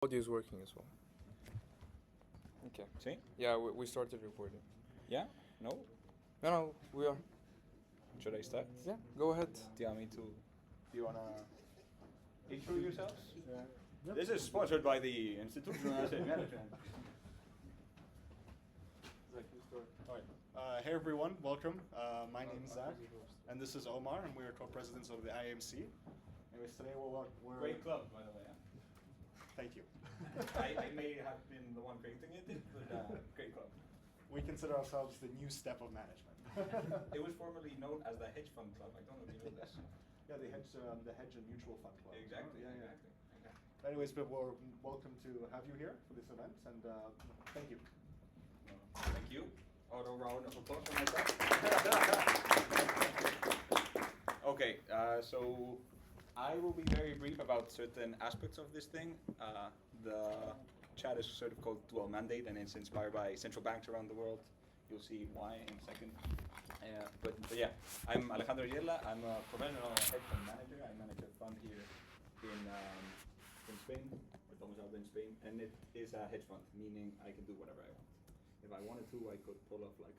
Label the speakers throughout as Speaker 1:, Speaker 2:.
Speaker 1: Audio is working as well. Okay.
Speaker 2: See?
Speaker 1: Yeah, we started recording.
Speaker 2: Yeah? No?
Speaker 1: No, we are.
Speaker 2: Should I start?
Speaker 1: Yeah, go ahead.
Speaker 2: Do you want me to? Do you wanna intro yourselves? Yeah. This is sponsored by the Institutional Asset Management.
Speaker 3: Hey everyone, welcome. My name is Zach, and this is Omar, and we are co-presidents of the IMC. Anyways, today we're
Speaker 2: Great club, by the way. Yeah?
Speaker 3: Thank you.
Speaker 2: I may have been the one creating it, but great club.
Speaker 3: We consider ourselves the new step of management.
Speaker 2: It was formerly known as the Hedge Fund Club. I don't know if you know this.
Speaker 3: Yeah, the hedge and mutual fund club.
Speaker 2: Exactly.
Speaker 3: Yeah, yeah.
Speaker 2: Exactly. Okay.
Speaker 3: Anyways, but we're welcome to have you here for this event, and thank you.
Speaker 2: Thank you. Auto round of applause for myself. Okay, so I will be very brief about certain aspects of this thing. The chat is sort of called dual mandate, and it's inspired by central banks around the world. You'll see why in a second. But yeah, I'm Alejandro Yella. I'm a professional hedge fund manager. I manage a fund here in Spain, or domiciled in Spain, and it is a hedge fund, meaning I can do whatever I want. If I wanted to, I could pull off like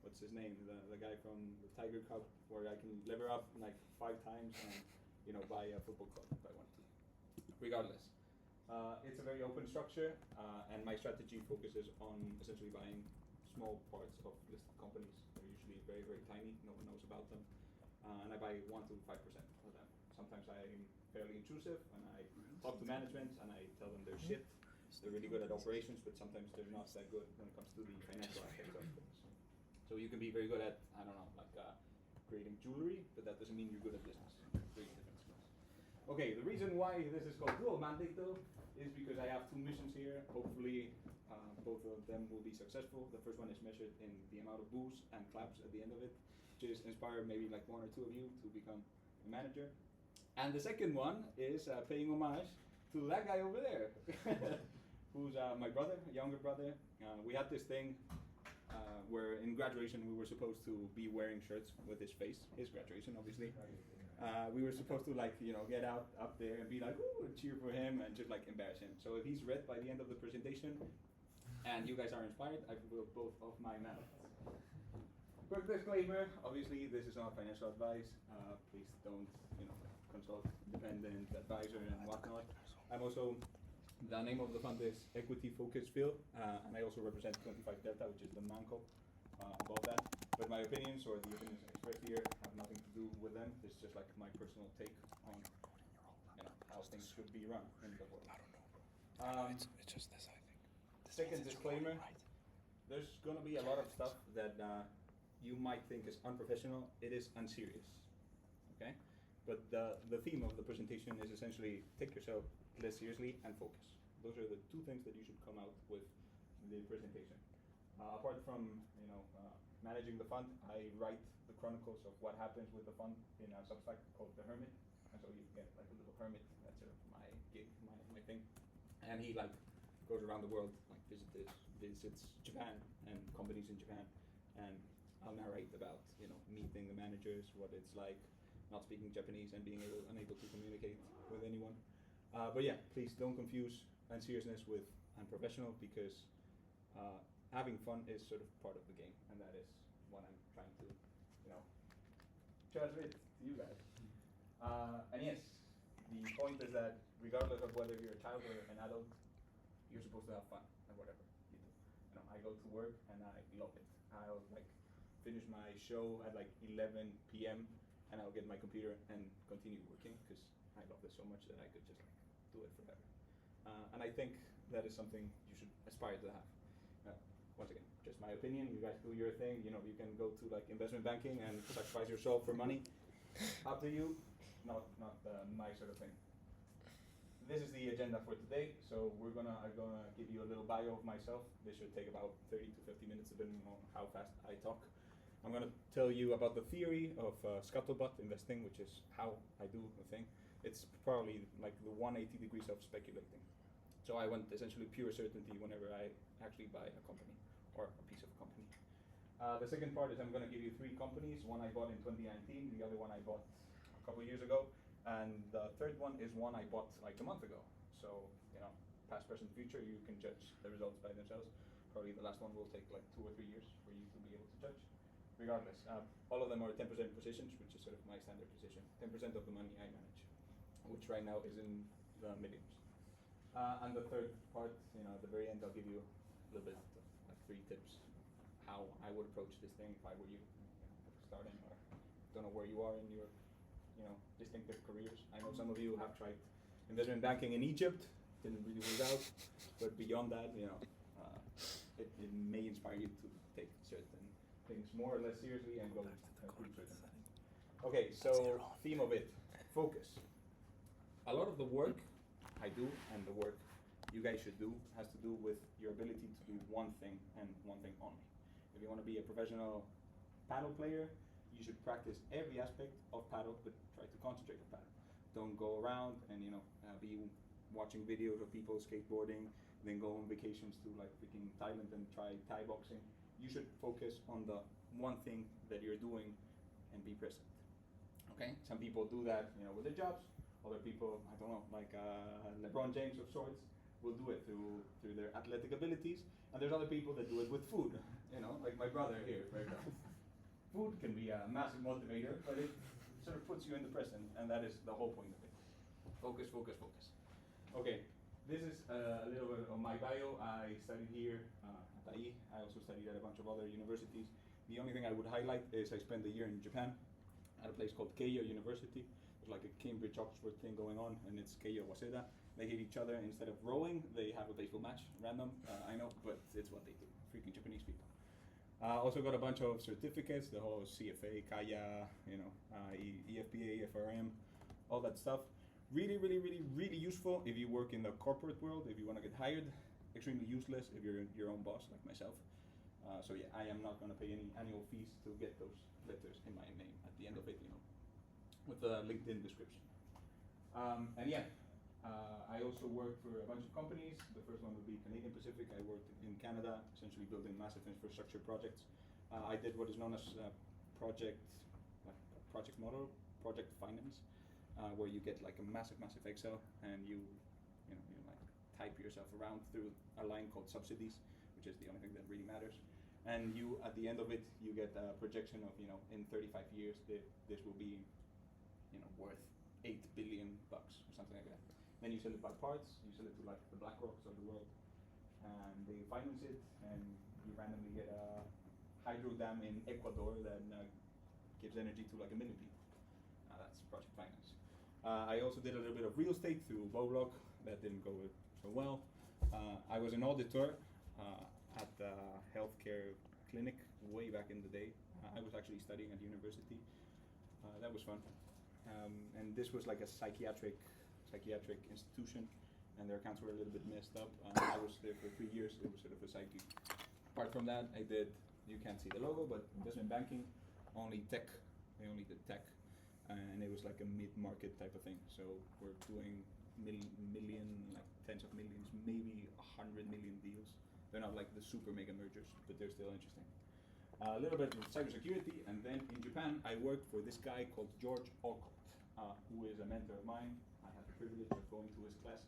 Speaker 2: what's his name, the guy from the Tiger Cup, where I can lever up like 5 times and buy a football club if I wanted to. Regardless, it's a very open structure, and my strategy focuses on essentially buying small parts of listed companies. They're usually very, very tiny. No one knows about them, and I buy 1 to 5% of them. Sometimes I'm fairly intrusive, and I talk to management and I tell them they're shit. They're really good at operations, but sometimes they're not that good when it comes to the financial aspects of things. So you can be very good at, I don't know, like creating jewelry, but that doesn't mean you're good at business. Very different skills. Okay, the reason why this is called dual mandate though is because I have 2 missions here. Hopefully both of them will be successful. The first one is measured in the amount of boos and claps at the end of it, which is inspire maybe like 1 or 2 of you to become a manager. And the second one is paying homage to that guy over there. Who's my brother, a younger brother. We had this thing where in graduation we were supposed to be wearing shirts with his face, his graduation obviously. We were supposed to get out up there and be like, ooh, and cheer for him and just like embarrass him. So if he's read by the end of the presentation and you guys are inspired, I will both of my medals. Quick disclaimer, obviously this is not financial advice. Please don't consult independent advisor and whatnot. I'm also the name of the fund is Equity Focus Field, and I also represent 25 Delta, which is the manco above that. But my opinions or the opinions expressed here have nothing to do with them. It's just like my personal take on how things should be run in the world.
Speaker 1: It's just this, I think.
Speaker 2: Second disclaimer: there's going to be a lot of stuff that you might think is unprofessional. It is unserious. Okay, but the theme of the presentation is essentially take yourself less seriously and focus. Those are the 2 things that you should come out with the presentation. Apart from managing the fund, I write the chronicles of what happens with the fund in a Substack called the Hermit, and so you get like a little hermit. That's sort of my gig, my thing. And he like goes around the world, like visits Japan and companies in Japan, and I'll narrate about meeting the managers, what it's like not speaking Japanese and being unable to communicate with anyone. But yeah, please don't confuse unseriousness with unprofessional, because having fun is sort of part of the game, and that is what I'm trying to, transmit to you guys. And yes, the point is that regardless of whether you're a child or an adult, you're supposed to have fun and whatever you do. I go to work and I love it. I'll finish my show at 11 p.m. and I'll get my computer and continue working because I love this so much that I could just do it forever. And I think that is something you should aspire to have. Once again, just my opinion. You guys do your thing. You can go to investment banking and sacrifice yourself for money. Up to you. Not my sort of thing. This is the agenda for today. So I'm gonna give you a little bio of myself. This should take about 30 to 50 minutes, depending on how fast I talk. I'm gonna tell you about the theory of scuttlebutt investing, which is how I do the thing. It's probably like the 180 degrees of speculating. So I want essentially pure certainty whenever I actually buy a company or a piece of a company. The second part is I'm going to give you 3 companies. One I bought in 2019, the other one I bought a couple years ago, and the third one is one I bought like a month ago. So cars in the future, you can judge the results by themselves. Probably the last one will take like 2 or 3 years for you to be able to judge. Regardless, all of them are 10% positions, which is sort of my standard position. 10% of the money I manage, which right now is in the millions. And the third part, at the very end, I'll give you a little bit of like 3 tips how I would approach this thing if I were you, starting, or don't know where you are in your, distinctive careers. I know some of you have tried investment banking in Egypt, didn't really work out, but beyond that, it may inspire you to take certain things more or less seriously and go through certain things. Okay, so theme of it, focus. A lot of the work I do and the work you guys should do has to do with your ability to do one thing and one thing only. If you want to be a professional paddle player, you should practice every aspect of paddle, but try to concentrate on paddle. Don't go around and be watching videos of people skateboarding, then go on vacations to like freaking Thailand and try Thai boxing. You should focus on the one thing that you're doing and be present. Okay? Some people do that, with their jobs. Other people, I don't know, like LeBron James of sorts, will do it through their athletic abilities. And there's other people that do it with food, like my brother here, right? Food can be a massive motivator, but it sort of puts you in the present, and that is the whole point of it. Focus, focus, focus. Okay, this is a little bit of my bio. I studied here at IE. I also studied at a bunch of other universities. The only thing I would highlight is I spent a year in Japan at a place called Keio University. There's like a Cambridge-Oxford thing going on, and it's Keio Waseda. They hate each other. Instead of rowing, they have a baseball match, random, I know, but it's what they do. Freaking Japanese people. Also got a bunch of certificates, the whole CFA, Kaya, EFPA, FRM, all that stuff. Really, really, really, really useful if you work in the corporate world, if you want to get hired. Extremely useless if you're your own boss, like myself. So yeah, I am not going to pay any annual fees to get those letters in my name at the end of it, with the LinkedIn description. I also worked for a bunch of companies. The first one would be Canadian Pacific. I worked in Canada, essentially building massive infrastructure projects. I did what is known as project model, project finance, where you get like a massive Excel and you like type yourself around through a line called subsidies, which is the only thing that really matters. And you, at the end of it, you get a projection of in 35 years this will be worth $8 billion or something like that. Then you sell it by parts, you sell it to like the BlackRocks of the world, and they finance it, and you randomly get a hydro dam in Ecuador that gives energy to like 1 million people. That's project finance. I also did a little bit of real estate through Bowlock. That didn't go so well. I was an auditor at the healthcare clinic way back in the day. I was actually studying at university. That was fun. And this was like a psychiatric institution, and their accounts were a little bit messed up. I was there for 3 years. It was sort of a side gig. Apart from that, I did, you can't see the logo, but investment banking, only tech. I only did tech, and it was like a mid-market type of thing. So we're doing million, like tens of millions, maybe 100 million deals. They're not like the super mega mergers, but they're still interesting. A little bit of cybersecurity, and then in Japan, I worked for this guy called George Alcott, who is a mentor of mine. I had the privilege of going to his class,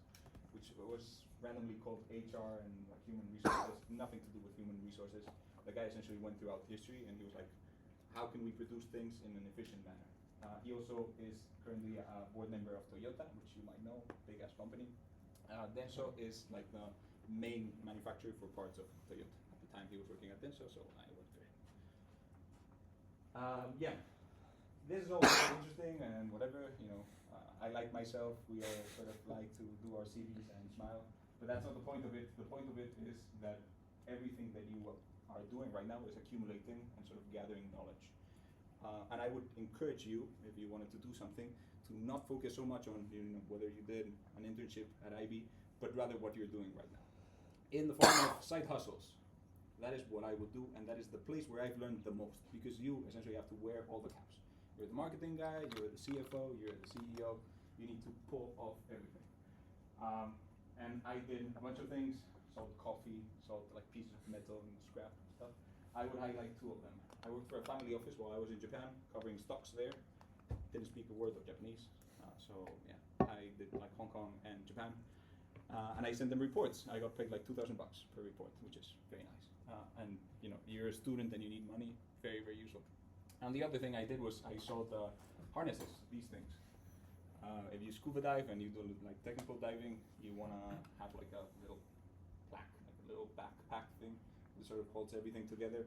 Speaker 2: which was randomly called HR and human resources, nothing to do with human resources. The guy essentially went throughout history, and he was like, how can we produce things in an efficient manner? He also is currently a board member of Toyota, which you might know, big ass company. Denso is like the main manufacturer for parts of Toyota. At the time he was working at Denso, so I worked for him. This is all very interesting and whatever, I like myself, we all sort of like to do our CVs and smile, but that's not the point of it. The point of it is that everything that you are doing right now is accumulating and sort of gathering knowledge. And I would encourage you, if you wanted to do something, to not focus so much on whether you did an internship at IB, but rather what you're doing right now. In the form of side hustles. That is what I would do, and that is the place where I've learned the most, because you essentially have to wear all the caps. You're the marketing guy, you're the CFO, you're the CEO, you need to pull off everything. And I did a bunch of things, sold coffee, sold like pieces of metal and scrap and stuff. I would highlight 2 of them. I worked for a family office while I was in Japan, covering stocks there. Didn't speak a word of Japanese, so yeah, I did like Hong Kong and Japan. And I sent them reports. I got paid like $2,000 per report, which is very nice. And you know, you're a student and you need money, very, very useful. And the other thing I did was I sold harnesses, these things. If you scuba dive and you do like technical diving, you wanna have like a little plaque, like a little backpack thing that sort of holds everything together.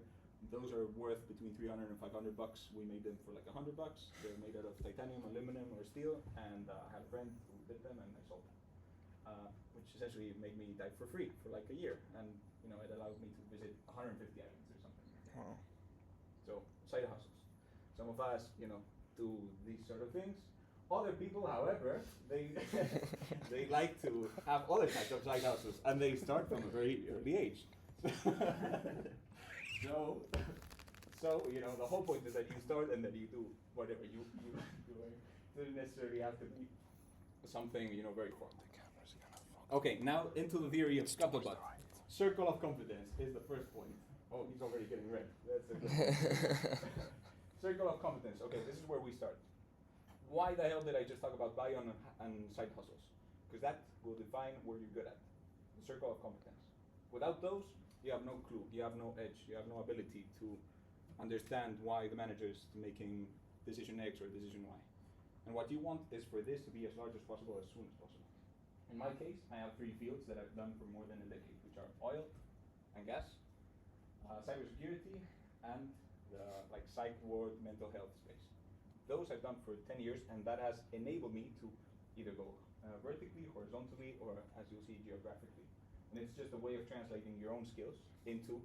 Speaker 2: Those are worth between $300 and $500. We made them for like $100. They're made out of titanium, aluminum, or steel. And I had a friend who did them, and I sold them, which essentially made me dive for free for like a year. And you know, it allowed me to visit 150 islands or something.
Speaker 1: Wow.
Speaker 2: So side hustles. Some of us, you know, do these sort of things. Other people, however, they they like to have other types of side hustles, and they start from a very early age. So you know, the whole point is that you start and then you do whatever you do. It doesn't necessarily have to be something, you know, very formal.
Speaker 1: The camera's gonna fuck.
Speaker 2: Okay, now into the theory of scuttlebutt. Circle of competence is the first point. Oh, he's already getting red. That's a good Circle of competence. Okay, this is where we start. Why the hell did I just talk about buy-on and side hustles? Because that will define where you're good at. The circle of competence. Without those, you have no clue, you have no edge, you have no ability to understand why the manager is making decision X or decision Y. And what you want is for this to be as large as possible as soon as possible. In my case, I have 3 fields that I've done for more than a decade, which are oil and gas, cybersecurity, and the like psych ward mental health space. Those I've done for 10 years, and that has enabled me to either go vertically, horizontally, or as you'll see, geographically. And it's just a way of translating your own skills into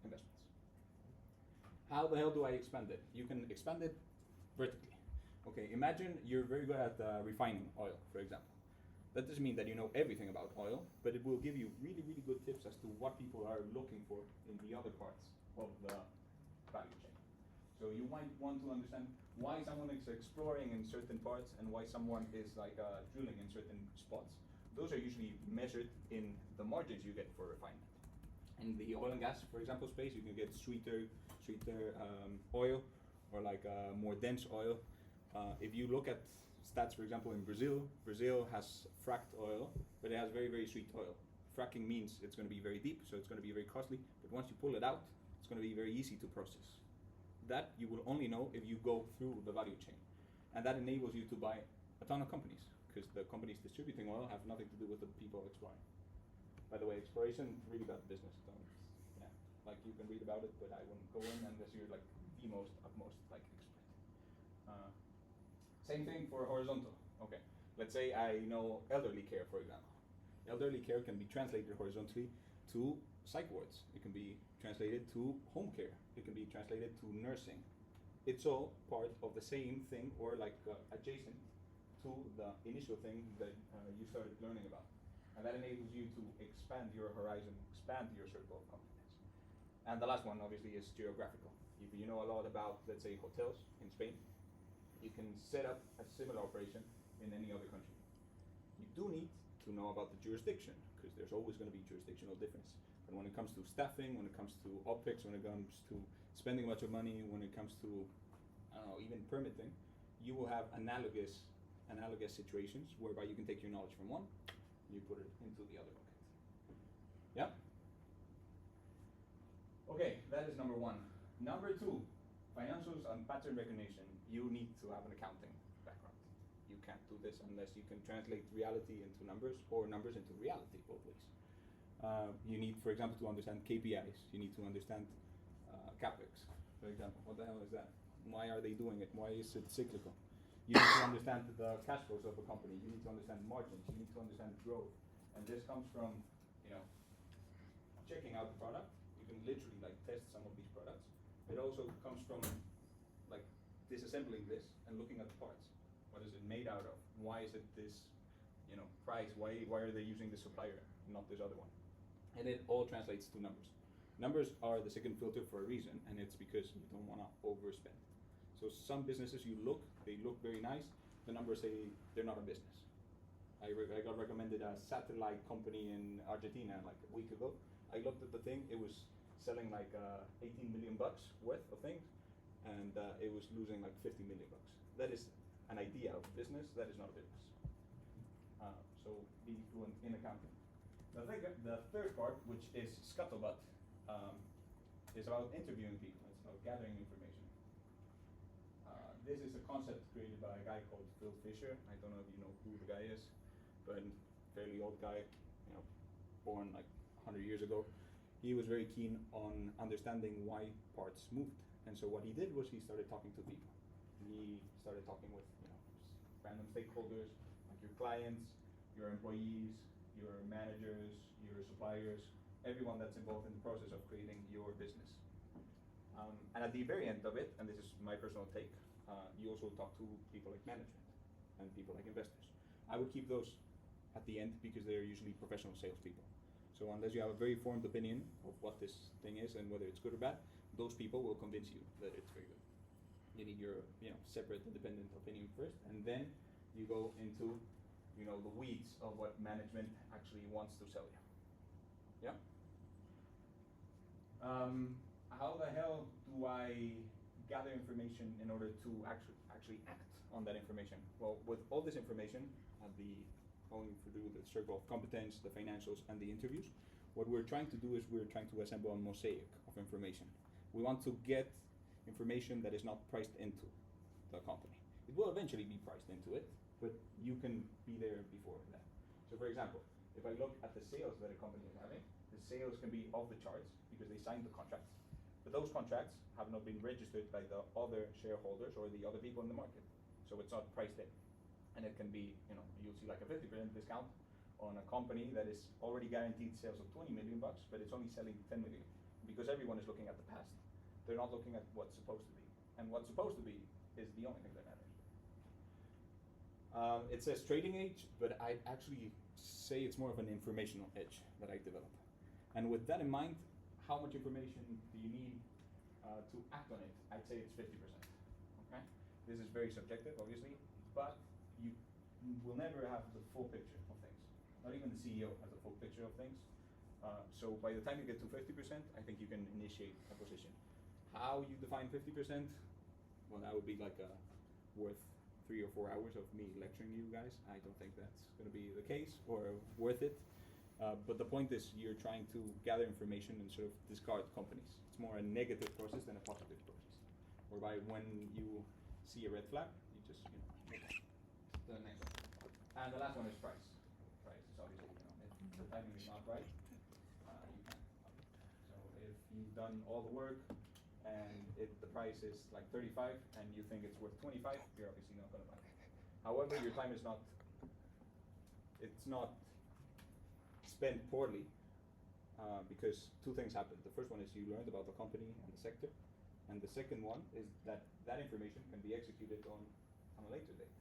Speaker 2: investments. How the hell do I expand it? You can expand it vertically. Okay, imagine you're very good at refining oil, for example. That doesn't mean that you know everything about oil, but it will give you really, really good tips as to what people are looking for in the other parts of the value chain. So you might want to understand why someone is exploring in certain parts and why someone is like drilling in certain spots. Those are usually measured in the margins you get for refinement. In the oil and gas, for example, space, you can get sweeter oil, or like more dense oil. If you look at stats, for example, in Brazil, Brazil has fracked oil, but it has very, very sweet oil. Fracking means it's going to be very deep, so it's going to be very costly, but once you pull it out, it's going to be very easy to process. That you will only know if you go through the value chain. And that enables you to buy a ton of companies, because the companies distributing oil have nothing to do with the people exploring. By the way, exploration, really bad business. Yeah, like you can read about it, but I wouldn't go in unless you're like the utmost like expert. Same thing for horizontal. Okay, let's say I know elderly care, for example. Elderly care can be translated horizontally to psych wards. It can be translated to home care. It can be translated to nursing. It's all part of the same thing, or like adjacent to the initial thing that you started learning about. And that enables you to expand your horizon, expand your circle of competence. And the last one, obviously, is geographical. If you know a lot about, let's say, hotels in Spain, you can set up a similar operation in any other country. You do need to know about the jurisdiction, because there's always going to be jurisdictional difference. But when it comes to staffing, when it comes to OpEx, when it comes to spending much of money, when it comes to, I don't know, even permitting, you will have analogous situations whereby you can take your knowledge from one and you put it into the other bucket. Yeah? Okay, that is number 1. Number 2, financials and pattern recognition. You need to have an accounting background. You can't do this unless you can translate reality into numbers or numbers into reality, both ways. You need, for example, to understand KPIs. You need to understand CapEx, for example. What the hell is that? Why are they doing it? Why is it cyclical? You need to understand the cash flows of a company. You need to understand margins. You need to understand growth. And this comes from, you know, checking out the product. You can literally like test some of these products. It also comes from like disassembling this and looking at the parts. What is it made out of? Why is it this, you know, price? Why are they using this supplier, not this other one? And it all translates to numbers. Numbers are the second filter for a reason, and it's because you don't want to overspend. So some businesses they look very nice. The numbers say they're not a business. I got recommended a satellite company in Argentina like a week ago. I looked at the thing. It was selling like 18 million bucks worth of things, and it was losing like 50 million bucks. That is an idea of business. That is not a business. so be fluent in accounting. The third part, which is scuttlebutt, is about interviewing people. It's about gathering information. This is a concept created by a guy called Phil Fisher. I don't know if you know who the guy is, but fairly old guy, born like 100 years ago. He was very keen on understanding why parts moved. And so what he did was he started talking to people. He started talking with random stakeholders, like your clients, your employees, your managers, your suppliers, everyone that's involved in the process of creating your business. And at the very end of it, and this is my personal take, you also talk to people like management and people like investors. I would keep those at the end because they're usually professional salespeople. So unless you have a very formed opinion of what this thing is and whether it's good or bad, those people will convince you that it's very good. You need your separate independent opinion first, and then you go into the weeds of what management actually wants to sell you. Yeah? How the hell do I gather information in order to actually act on that information? Well, with all this information, going through the circle of competence, the financials, and the interviews, what we're trying to do is we're trying to assemble a mosaic of information. We want to get information that is not priced into the company. It will eventually be priced into it, but you can be there before that. So for example, if I look at the sales that a company is having, the sales can be off the charts because they signed the contracts, but those contracts have not been registered by the other shareholders or the other people in the market. So it's not priced in. And it can be, you'll see like a 50% discount on a company that is already guaranteed sales of 20 million bucks, but it's only selling 10 million because everyone is looking at the past. They're not looking at what's supposed to be. And what's supposed to be is the only thing that matters. It says trading edge, but I actually say it's more of an informational edge that I develop. And with that in mind, how much information do you need to act on it? I'd say it's 50%. Okay? This is very subjective, obviously, but you will never have the full picture of things. Not even the CEO has a full picture of things. So by the time you get to 50%, I think you can initiate a position. How you define 50%? Well, that would be like worth 3 or 4 hours of me lecturing you guys. I don't think that's going to be the case or worth it. But the point is you're trying to gather information and sort of discard companies. It's more a negative process than a positive process. Whereby when you see a red flag, you just move on to the next one. And the last one is price. Price is obviously, if the timing is not right, you can't. So if you've done all the work and the price is like 35 and you think it's worth 25, you're obviously not going to buy it. However, your time is not, it's not spent poorly because two things happen. The first one is you learned about the company and the sector, and the second one is that information can be executed on a later date.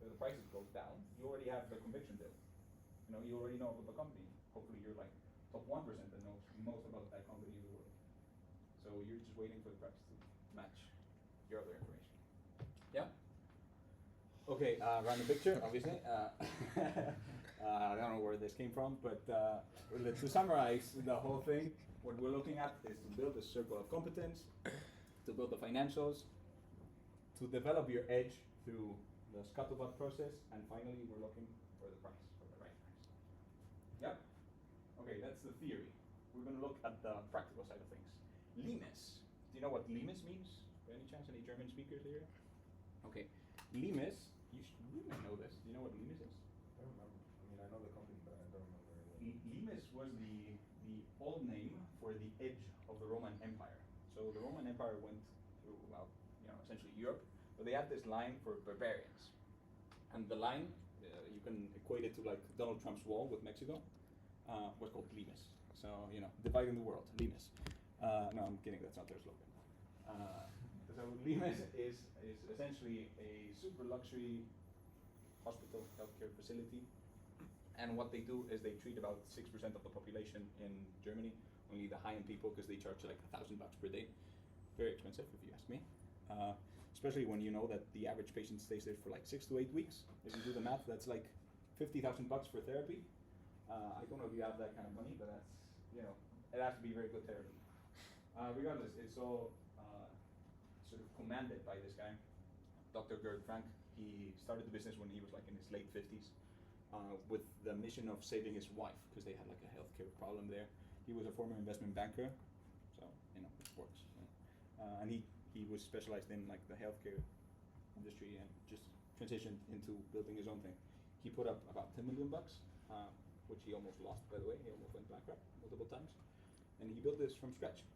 Speaker 2: So the prices go down, you already have the conviction built. You already know about the company. Hopefully you're like top 1% that knows most about that company in the world. So you're just waiting for the price to match your other information. Yeah? Okay, random picture, obviously. I don't know where this came from, but to summarize the whole thing, what we're looking at is to build a circle of competence, to build the financials, to develop your edge through the scuttlebutt process, and finally we're looking for the price, for the right price. Yep. Okay, that's the theory. We're going to look at the practical side of things. Limes. Do you know what limes means? By any chance, any German speakers here? Okay. Limes, you might know this. Do you know what limes is?
Speaker 1: I don't remember. I mean, I know the company, but I don't remember it.
Speaker 2: Limes was the old name for the edge of the Roman Empire. So the Roman Empire went through, essentially Europe, but they had this line for barbarians. And the line, you can equate it to like Donald Trump's wall with Mexico, was called Limes. So, dividing the world, Limes. No, I'm kidding, that's not their slogan. So Limes is essentially a super luxury hospital, healthcare facility. And what they do is they treat about 6% of the population in Germany, only the high-end people, because they charge like $1,000 per day. Very expensive, if you ask me. Especially when you know that the average patient stays there for like 6 to 8 weeks. If you do the math, that's like $50,000 for therapy. I don't know if you have that kind of money, but that's, it has to be very good therapy. Regardless, it's all sort of commanded by this guy, Dr. Gerd Frank. He started the business when he was like in his late 50s. with the mission of saving his wife because they had like a healthcare problem there. He was a former investment banker, so you know it works. And he was specialized in like the healthcare industry and just transitioned into building his own thing. He put up about $10 million, which he almost lost, by the way. He almost went bankrupt multiple times. And he built this from scratch.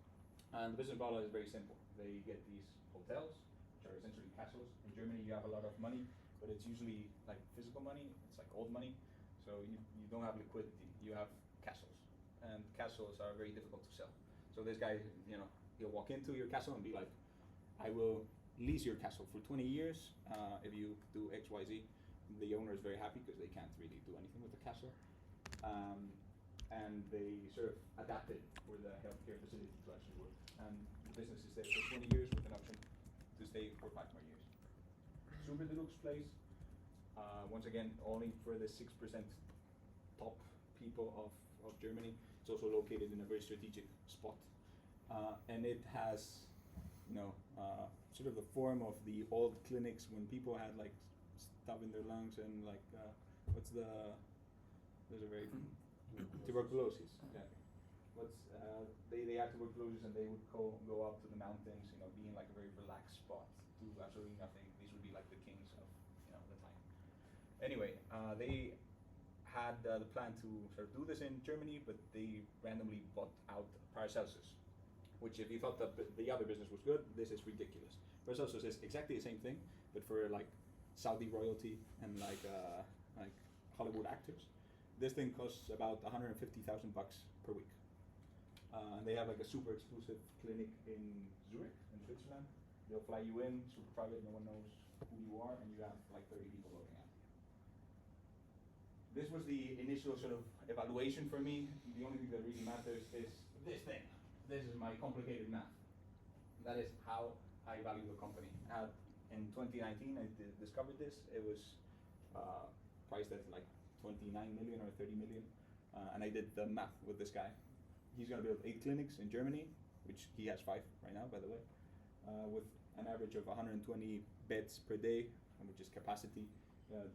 Speaker 2: And the business model is very simple. They get these hotels, which are essentially castles. In Germany, you have a lot of money, but it's usually like physical money. It's like old money. So you don't have liquidity. You have castles. And castles are very difficult to sell. So this guy, you know, he'll walk into your castle and be like, I will lease your castle for 20 years if you do X, Y, Z. The owner is very happy because they can't really do anything with the castle. And they sort of adapt it for the healthcare facility to actually work. And the business is there for 20 years with an option to stay for 5 more years. Super deluxe place. Once again, only for the 6% top people of Germany. It's also located in a very strategic spot. And it has, you know, sort of the form of the old clinics when people had like stuff in their lungs and like, there's a very, tuberculosis, exactly. They had tuberculosis and they would go up to the mountains, you know, being like a very relaxed spot, do absolutely nothing. These would be like the kings of, you know, the time. Anyway, they had the plan to sort of do this in Germany, but they randomly bought out Paracelsus, which if you thought that the other business was good, this is ridiculous. Paracelsus is exactly the same thing, but for like Saudi royalty and like Hollywood actors. This thing costs about $150,000 per week. And they have like a super exclusive clinic in Zurich, in Switzerland. They'll fly you in, super private, no one knows who you are, and you have like 30 people looking at you. This was the initial sort of evaluation for me. The only thing that really matters is this thing. This is my complicated math. That is how I value the company. In 2019, I discovered this. It was priced at like 29 million or 30 million. And I did the math with this guy. He's going to build 8 clinics in Germany, which he has 5 right now, by the way, with an average of 120 beds per day, which is capacity.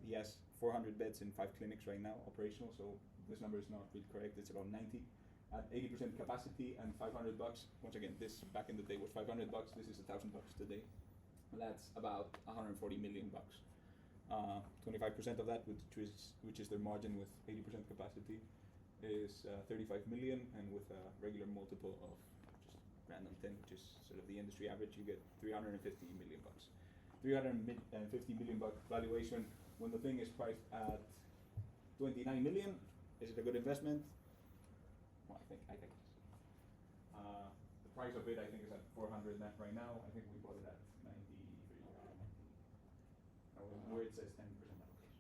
Speaker 2: He has 400 beds in 5 clinics right now, operational, so this number is not really correct. It's about 90 at 80% capacity and $500. Once again, this back in the day was $500. This is $1,000 today. That's about 140 million bucks. 25% of that, which is their margin with 80% capacity, is 35 million, and with a regular multiple of just random 10, which is sort of the industry average, you get 350 million bucks. 350 million buck valuation when the thing is priced at 29 million. Is it a good investment? Well, I think yes. The price of it, I think, is at 400 net right now. I think we bought it at 93. Where it says 10% allocation.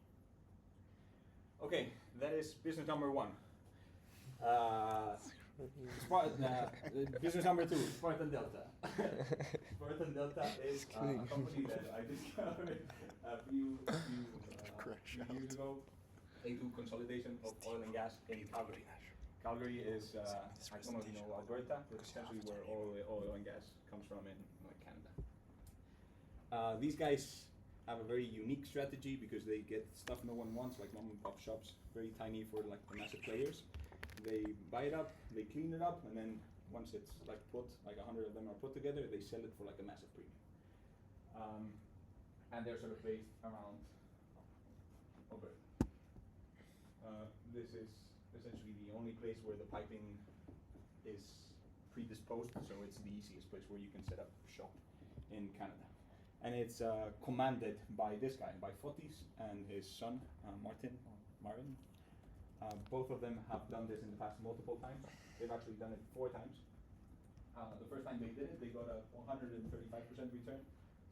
Speaker 2: Okay, that is business number 1. Business number 2, Spartan Delta. Spartan Delta is a company that I discovered a few years ago. They do consolidation of oil and gas in Calgary. Calgary is, I don't know if you know Alberta, but essentially where all the oil and gas comes from in like Canada. These guys have a very unique strategy because they get stuff no one wants, like mom and pop shops, very tiny for like the massive players. They buy it up, they clean it up, and then once it's like put, like 100 of them are put together, they sell it for like a massive premium. And they're sort of based around Alberta. This is essentially the only place where the piping is predisposed, so it's the easiest place where you can set up shop in Canada. And it's commanded by this guy, by Fotis and his son, Marin. Both of them have done this in the past multiple times. They've actually done it 4 times. The first time they did it, they got a 135% return.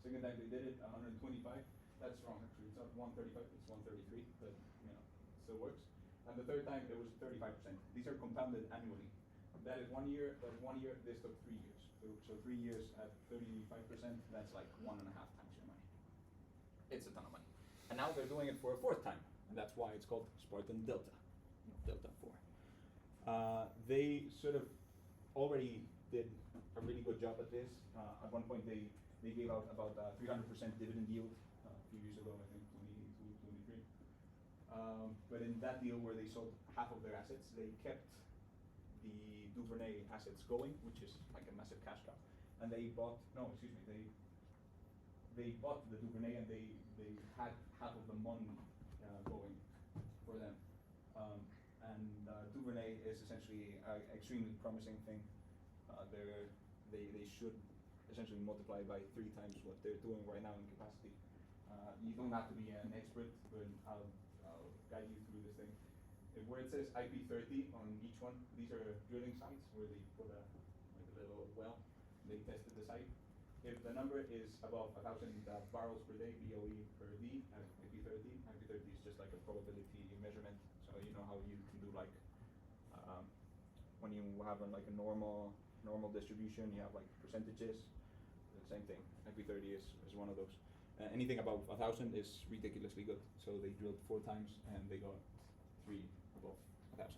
Speaker 2: Second time they did it, 125. That's wrong, actually. It's not 135, it's 133, but you know, it still works. And the third time, it was 35%. These are compounded annually. That is 1 year, that's 1 year, this took 3 years. So 3 years at 35%, that's like 1.5 times your money. It's a ton of money. And now they're doing it for a 4th time, and that's why it's called Spartan Delta. Delta 4. They sort of already did a really good job at this. At one point, they gave out about 300% dividend yield a few years ago, I think 22, 23. But in that deal where they sold half of their assets, they kept the Duvernay assets going, which is like a massive cash cow. And they bought, no, excuse me, they bought the Duvernay and they had half of the money going for them. Duvernay is essentially an extremely promising thing. They should essentially multiply by 3 times what they're doing right now in capacity. You don't have to be an expert, but I'll guide you through this thing. Where it says IP30 on each one, these are drilling sites where they put a little well. They tested the site. If the number is above 1,000 barrels per day, BOE per D at IP30, IP30 is just like a probability measurement. So you know how you can do like when you have like a normal distribution, you have like percentages. The same thing. IP30 is one of those. Anything above 1,000 is ridiculously good. So they drilled 4 times and they got 3 above 1,000.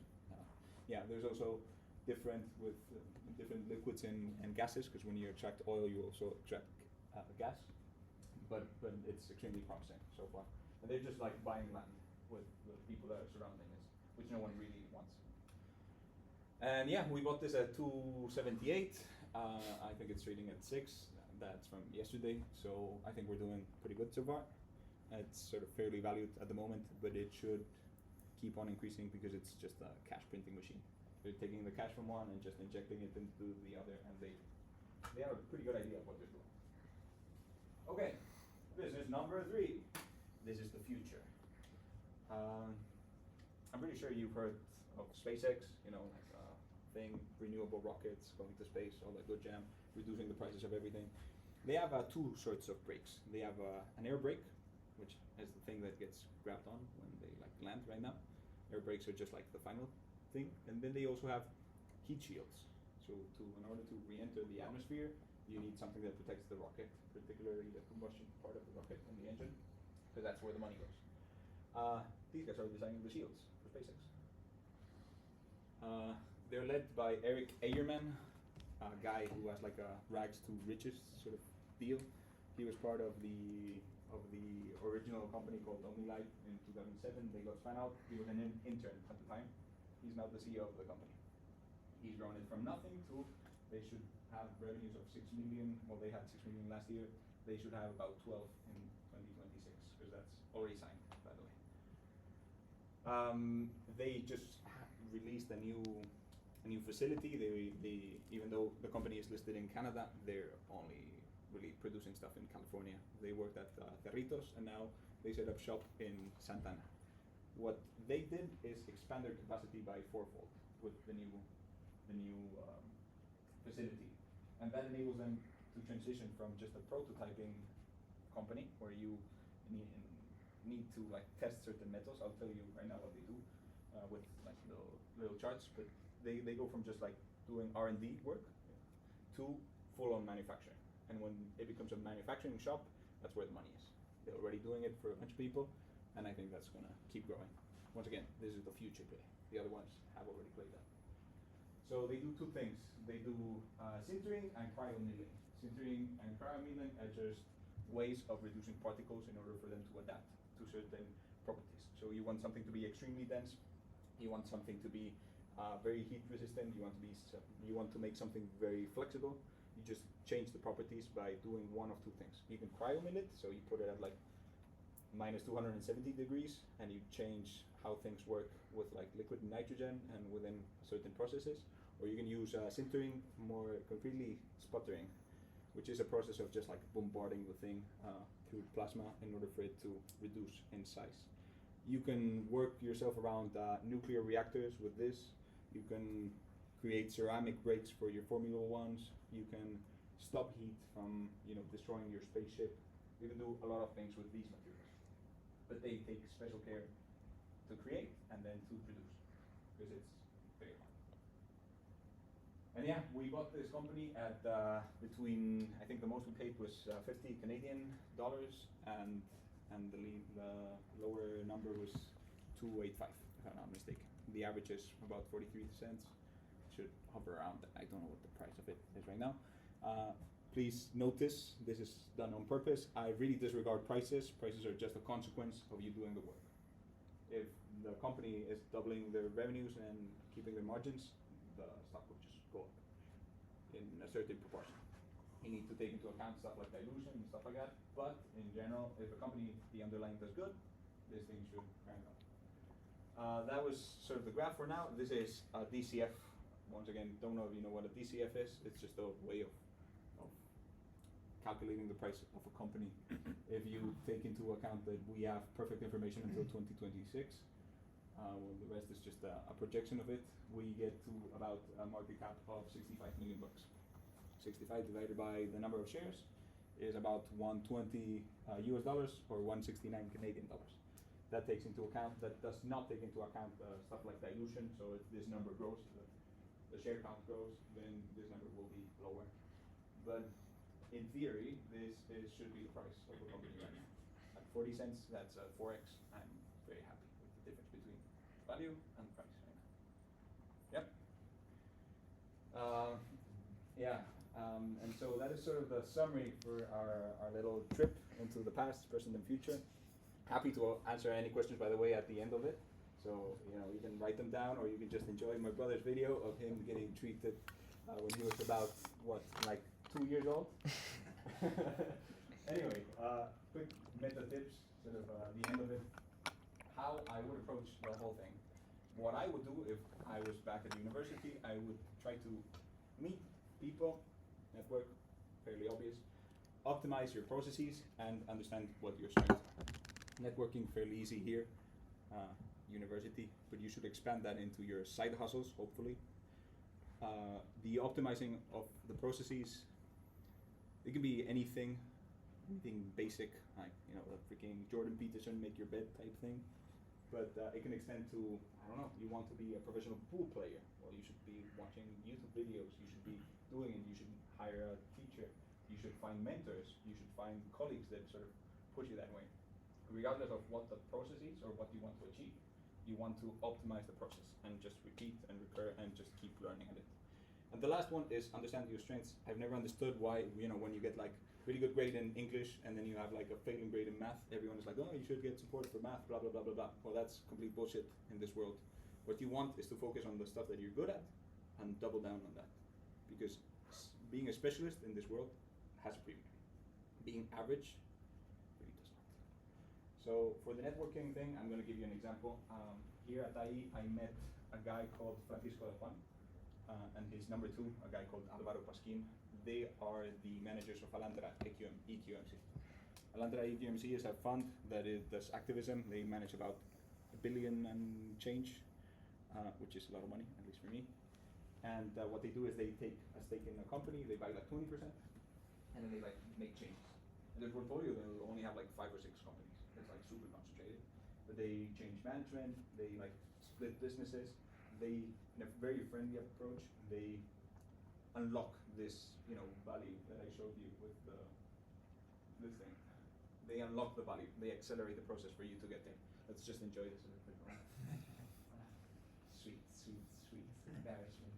Speaker 2: Yeah, there's also different with different liquids and gases, because when you extract oil, you also extract gas. But it's extremely promising so far. And they're just like buying land with the people that are surrounding us, which no one really wants. And yeah, we bought this at 278. I think it's trading at 6. That's from yesterday. So I think we're doing pretty good so far. It's sort of fairly valued at the moment, but it should keep on increasing because it's just a cash printing machine. They're taking the cash from one and just injecting it into the other, and they have a pretty good idea of what they're doing. Okay, business number 3. This is the future. I'm pretty sure you've heard of SpaceX, like thing, renewable rockets, going to space, all that good jam, reducing the prices of everything. They have 2 sorts of brakes. They have an air brake, which is the thing that gets grabbed on when they like land right now. Air brakes are just like the final thing. And then they also have heat shields. So in order to re-enter the atmosphere, you need something that protects the rocket, particularly the combustion part of the rocket and the engine, because that's where the money goes. These guys are designing the shields for SpaceX. They're led by Eric Ayerman, a guy who has like a rags to riches sort of deal. He was part of the original company called OmniLife in 2007. They got spun out. He was an intern at the time. He's now the CEO of the company. He's grown it from nothing to, they should have revenues of 6 million. Well, they had 6 million last year. They should have about 12 in 2026, because that's already signed, by the way. They just released a new facility. They even though the company is listed in Canada, they're only really producing stuff in California. They worked at Cerritos, and now they set up shop in Santana. What they did is expand their capacity by 4-fold with the new facility, and that enables them to transition from just a prototyping company where you need to like test certain metals. I'll tell you right now what they do with like little charts, but they go from just like doing R&D work to full-on manufacturing. And when it becomes a manufacturing shop, that's where the money is. They're already doing it for a bunch of people, and I think that's gonna keep growing. Once again, this is the future play. The other ones have already played that. So they do 2 things. They do sintering and cryomilling. Sintering and cryomilling are just ways of reducing particles in order for them to adapt to certain properties. So you want something to be extremely dense. You want something to be very heat resistant. You want to make something very flexible. You just change the properties by doing one of 2 things. You can cryomill it, so you put it at like minus 270 degrees, and you change how things work with like liquid nitrogen and within certain processes. Or you can use sintering, more concretely sputtering, which is a process of just like bombarding the thing through plasma in order for it to reduce in size. You can work yourself around nuclear reactors with this. You can create ceramic brakes for your Formula Ones. You can stop heat from destroying your spaceship. You can do a lot of things with these materials, but they take special care to create and then to produce, because it's very hard. And yeah, we bought this company at between, I think the most we paid was 50 Canadian dollars, and the lower number was 285, if I'm not mistaken. The average is about 43 cents. Should hover around that. I don't know what the price of it is right now. Please notice this is done on purpose. I really disregard prices. Prices are just a consequence of you doing the work. if the company is doubling their revenues and keeping their margins, the stock will just go up in a certain proportion. You need to take into account stuff like dilution and stuff like that, but in general, if a company, the underlying does good, this thing should crank up. That was sort of the graph for now. This is a DCF. Once again, don't know if you know what a DCF is. It's just a way of calculating the price of a company. If you take into account that we have perfect information until 2026, well, the rest is just a projection of it. We get to about a market cap of 65 million bucks. 65 divided by the number of shares is about 120 US dollars or 169 Canadian dollars. That takes into account, that does not take into account stuff like dilution. So if this number grows, the share count grows, then this number will be lower. But in theory, this should be the price of a company right now. At 40 cents, that's 4x. I'm very happy with the difference between value and price right now. Yep. And so that is sort of the summary for our little trip into the past, present, and future. Happy to answer any questions, by the way, at the end of it. So, you can write them down, or you can just enjoy my brother's video of him getting treated when he was about, like 2 years old? Anyway, quick meta tips, sort of the end of it. How I would approach the whole thing. What I would do if I was back at university, I would try to meet people, network, fairly obvious, optimize your processes, and understand what your strengths are. Networking, fairly easy here, university, but you should expand that into your side hustles, hopefully. The optimizing of the processes, it can be anything basic, like, the freaking Jordan Peterson make your bed type thing. But it can extend to, I don't know, you want to be a professional pool player. Well, you should be watching YouTube videos, you should be doing it, you should hire a teacher, you should find mentors, you should find colleagues that sort of push you that way. Regardless of what the process is or what you want to achieve, you want to optimize the process and just repeat and recur and just keep learning at it. And the last one is understand your strengths. I've never understood why, when you get like really good grade in English and then you have like a failing grade in math, everyone is like, oh, you should get support for math, blah, blah, blah, blah, blah. Well, that's complete bullshit in this world. What you want is to focus on the stuff that you're good at and double down on that. Because being a specialist in this world has a premium. Being average really does not. So for the networking thing, I'm going to give you an example. Here at IE, I met a guy called Francisco de Juan. And his number two, a guy called Alvaro Pasquin. They are the managers of Alantra EQMC. Alantra EQMC is a fund that does activism. They manage about $1 billion and change, which is a lot of money, at least for me. And what they do is they take a stake in a company, they buy like 20%, and then they like make changes. In their portfolio, they'll only have like 5 or 6 companies. It's like super concentrated. But they change management, they like split businesses. They, in a very friendly approach, they unlock this, value that I showed you with this thing. They unlock the value. They accelerate the process for you to get there. Let's just enjoy this a little bit more. Sweet embarrassment.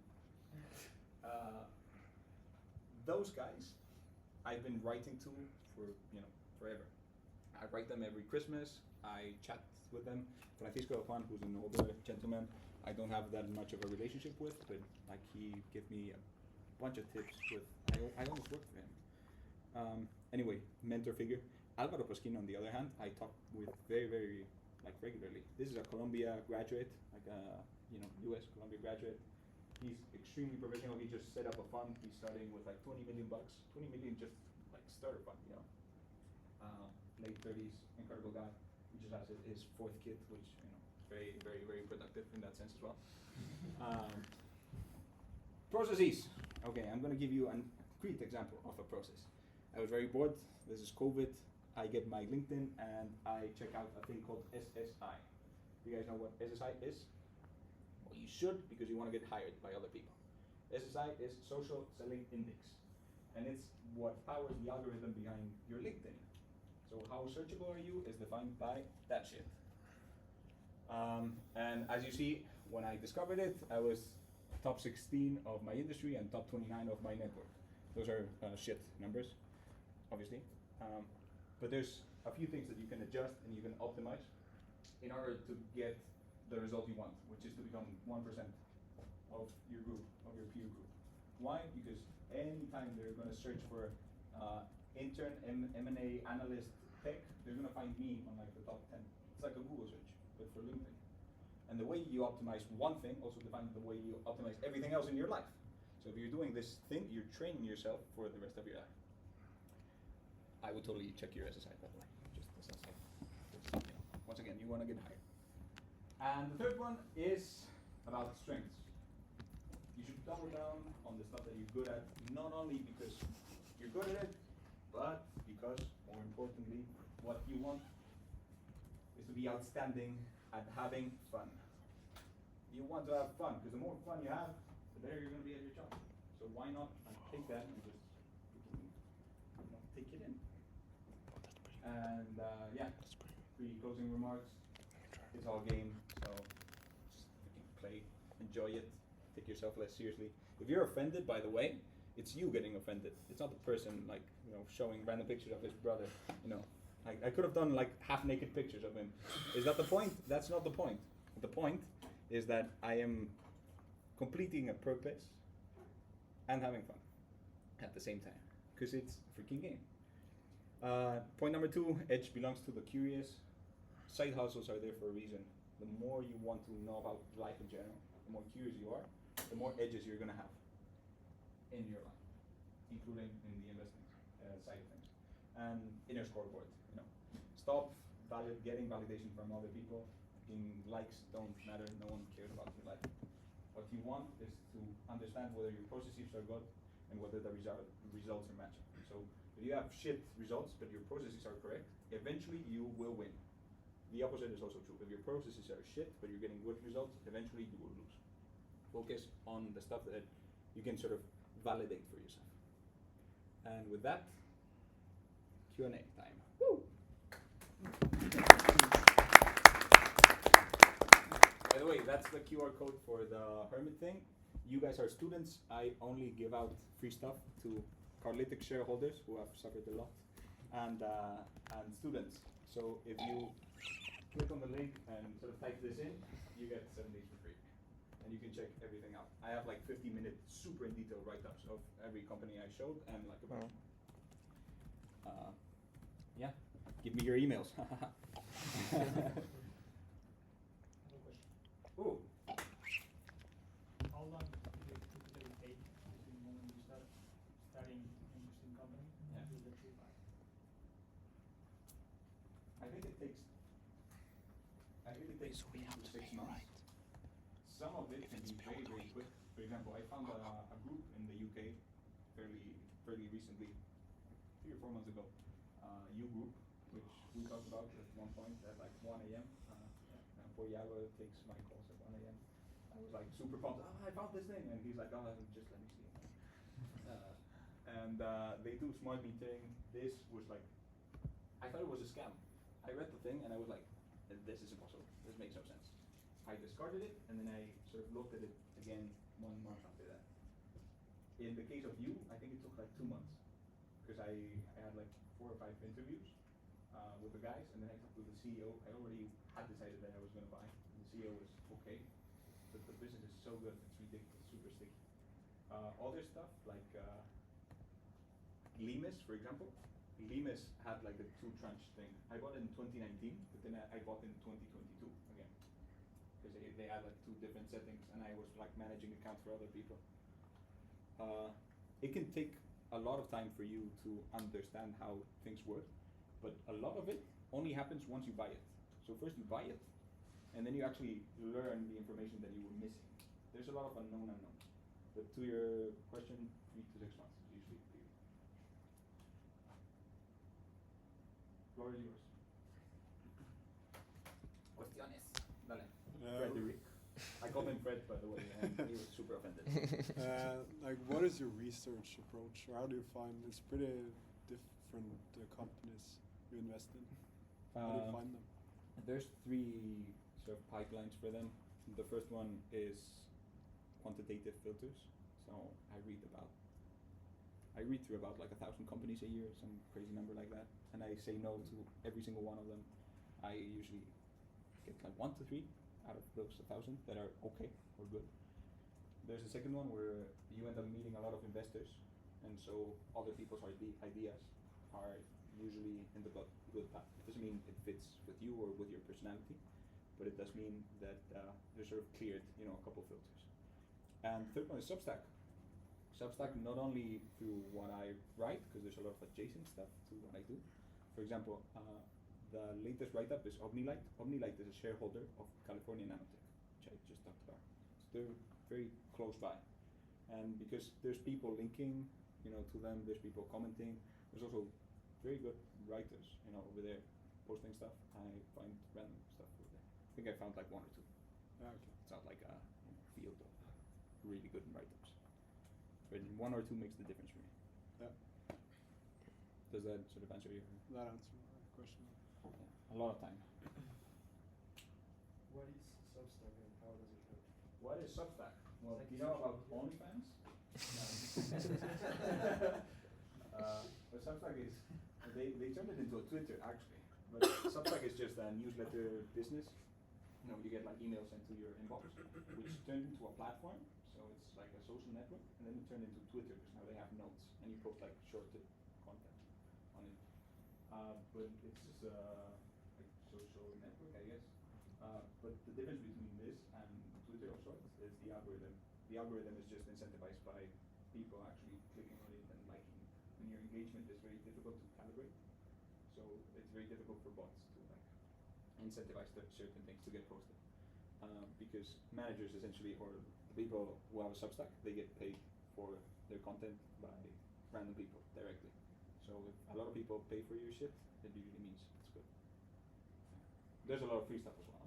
Speaker 2: Those guys, I've been writing to for forever. I write them every Christmas. I chat with them. Francisco de Juan, who's an older gentleman, I don't have that much of a relationship with, but like he gave me a bunch of tips with, I almost worked for him. Anyway, mentor figure. Alvaro Pasquin, on the other hand, I talk with very, very regularly. This is a Columbia graduate, like a US Columbia graduate. He's extremely professional. He just set up a fund. He's starting with like 20 million bucks. 20 million just like starter fund, late 30s, incredible guy. He just has his 4th kid, which very, very, very productive in that sense as well. Processes. Okay, I'm going to give you a concrete example of a process. I was very bored. This is COVID. I get my LinkedIn and I check out a thing called SSI. Do you guys know what SSI is? Well, you should, because you want to get hired by other people. SSI is Social Selling Index, and it's what powers the algorithm behind your LinkedIn. So how searchable are you is defined by that shit. And as you see, when I discovered it, I was top 16 of my industry and top 29 of my network. Those are shit numbers, obviously. But there's a few things that you can adjust and you can optimize in order to get the result you want, which is to become 1% of your group, of your peer group. Why? Because anytime they're going to search for intern, M&A analyst tech, they're going to find me on like the top 10. It's like a Google search, but for LinkedIn. And the way you optimize one thing also defines the way you optimize everything else in your life. So if you're doing this thing, you're training yourself for the rest of your life. I would totally check your SSI, by the way. Just as a side. Once again, you want to get higher. And the third one is about strengths. You should double down on the stuff that you're good at, not only because you're good at it, but because, more importantly, what you want is to be outstanding at having fun. You want to have fun, because the more fun you have, the better you're going to be at your job. So why not take that and just take it in? And yeah, 3 closing remarks. It's all game, so just play, enjoy it, take yourself less seriously. If you're offended, by the way, it's you getting offended. It's not the person like showing random pictures of his brother. I could have done like half-naked pictures of him. Is that the point? That's not the point. The point is that I am completing a purpose and having fun at the same time, because it's a freaking game. Point number 2, edge belongs to the curious. Side hustles are there for a reason. The more you want to know about life in general, the more curious you are, the more edges you're going to have in your life, including in the investment side of things. And inner scoreboard. Stop getting validation from other people. Likes don't matter. No one cares about your life. What you want is to understand whether your processes are good and whether the results are matching. So if you have shit results but your processes are correct, eventually you will win. The opposite is also true. If your processes are shit but you're getting good results, eventually you will lose. Focus on the stuff that you can sort of validate for yourself. And with that, Q&A time. Woo! By the way, that's the QR code for the Hermit thing. You guys are students. I only give out free stuff to Carlytic shareholders who have suffered a lot, and students. So if you click on the link and sort of type this in, you get 7 days for free. And you can check everything out. I have like 50-minute super in detail write-ups of every company I showed and like about yeah, give me your emails. Ooh.
Speaker 4: How long do you typically take between the moment you start studying interesting company
Speaker 2: Yeah.
Speaker 4: until that you buy?
Speaker 2: I think it takes 3 to 6 months. Some of it can be very, very quick. For example, I found a group in the UK fairly recently, 3 or 4 months ago, U Group, which we talked about at one point at like 1 a.m. And for Yago takes my calls at 1 a.m. I was like super pumped. Oh, I found this thing, and he's like, oh, just let me see. And they do smart metering. This was like, I thought it was a scam. I read the thing and I was like, this is impossible. This makes no sense. I discarded it and then I sort of looked at it again 1 month after that. In the case of you, I think it took like 2 months because I had like 4 or 5 interviews with the guys, and then I talked to the CEO. I already had decided that I was going to buy. And the CEO was okay, but the business is so good, it's ridiculous, super sticky. Other stuff like Limes, for example. Limes had like a 2-tranche thing. I bought it in 2019, but then I bought it in 2022 again. Because they had like 2 different settings, and I was like managing accounts for other people. It can take a lot of time for you to understand how things work, but a lot of it only happens once you buy it. So first you buy it, and then you actually learn the information that you were missing. There's a lot of unknown unknowns. But to your question, 3 to 6 months is usually the period. Floor is yours. Cuestiones. Dale. Frederick. I called him Fred, by the way, and he was super offended.
Speaker 5: Like, what is your research approach, or how do you find it's pretty different companies you invest in? How do you find them?
Speaker 2: There's 3 sort of pipelines for them. The first one is quantitative filters. So I read through about like 1,000 companies a year, some crazy number like that, and I say no to every single one of them. I usually get like 1 to 3 out of those 1,000 that are okay or good. There's a second one where you end up meeting a lot of investors, and so other people's ideas are usually in the good path. It doesn't mean it fits with you or with your personality, but it does mean that they're sort of cleared, a couple filters. And third one is Substack. Substack not only through what I write, because there's a lot of adjacent stuff to what I do. For example, the latest write-up is Omnilight. Omnilight is a shareholder of California Nanotech, which I just talked about. So they're very close by. And because there's people linking, to them, there's people commenting. There's also very good writers, over there posting stuff. I find random stuff over there. I think I found like 1 or 2.
Speaker 5: Okay.
Speaker 2: It's not like a field of really good writers. But 1 or 2 makes the difference for me.
Speaker 5: Yeah.
Speaker 2: Does that sort of answer your
Speaker 5: That answers my question.
Speaker 2: a lot of time?
Speaker 1: What is Substack and how does it help?
Speaker 2: What is Substack? Well,
Speaker 1: It's like
Speaker 2: you know
Speaker 1: social
Speaker 2: about
Speaker 1: media.
Speaker 2: OnlyFans? But Substack is, they turned it into a Twitter actually. But Substack is just a newsletter business. You get like emails sent to your inbox, which turned into a platform. So it's like a social network, and then it turned into Twitter because now they have notes, and you post like short content on it. But it's just a like social network, I guess. But the difference between this and Twitter of sorts is the algorithm. The algorithm is just incentivized by people actually clicking on it and liking. When your engagement is very difficult to calibrate, so it's very difficult for bots to like incentivize certain things to get posted. Because managers essentially, or the people who have a Substack, they get paid for their content by random people directly. So if a lot of people pay for your shit, it usually means it's good. There's a lot of free stuff as well.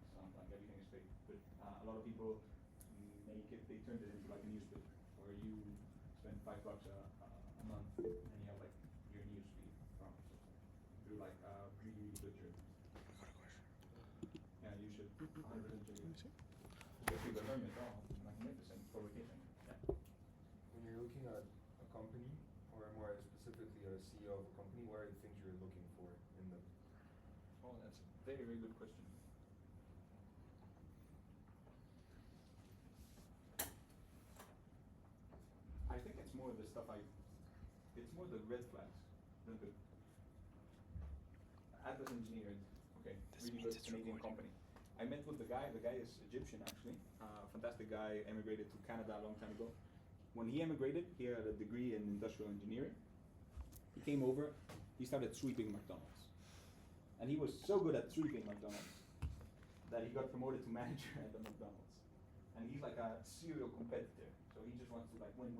Speaker 2: It's not like everything is paid, but a lot of people they turned it into like a newspaper where you spend $5 a month and you have like your news feed from Substack through like really good journals. Yeah, you should 100% check it. Especially the Hermit, magnificent publication. Yeah.
Speaker 1: When you're looking at a company, or more specifically a CEO of a company, what are the things you're looking for in them?
Speaker 2: Oh, that's a very, very good question. I think it's more the stuff it's more the red flags than the Atlas engineered, okay, really good Canadian company. I met with the guy is Egyptian actually, fantastic guy, emigrated to Canada a long time ago. When he emigrated, he had a degree in industrial engineering. He came over, he started sweeping McDonald's. And he was so good at sweeping McDonald's that he got promoted to manager at the McDonald's. And he's like a serial competitor, so he just wants to like win.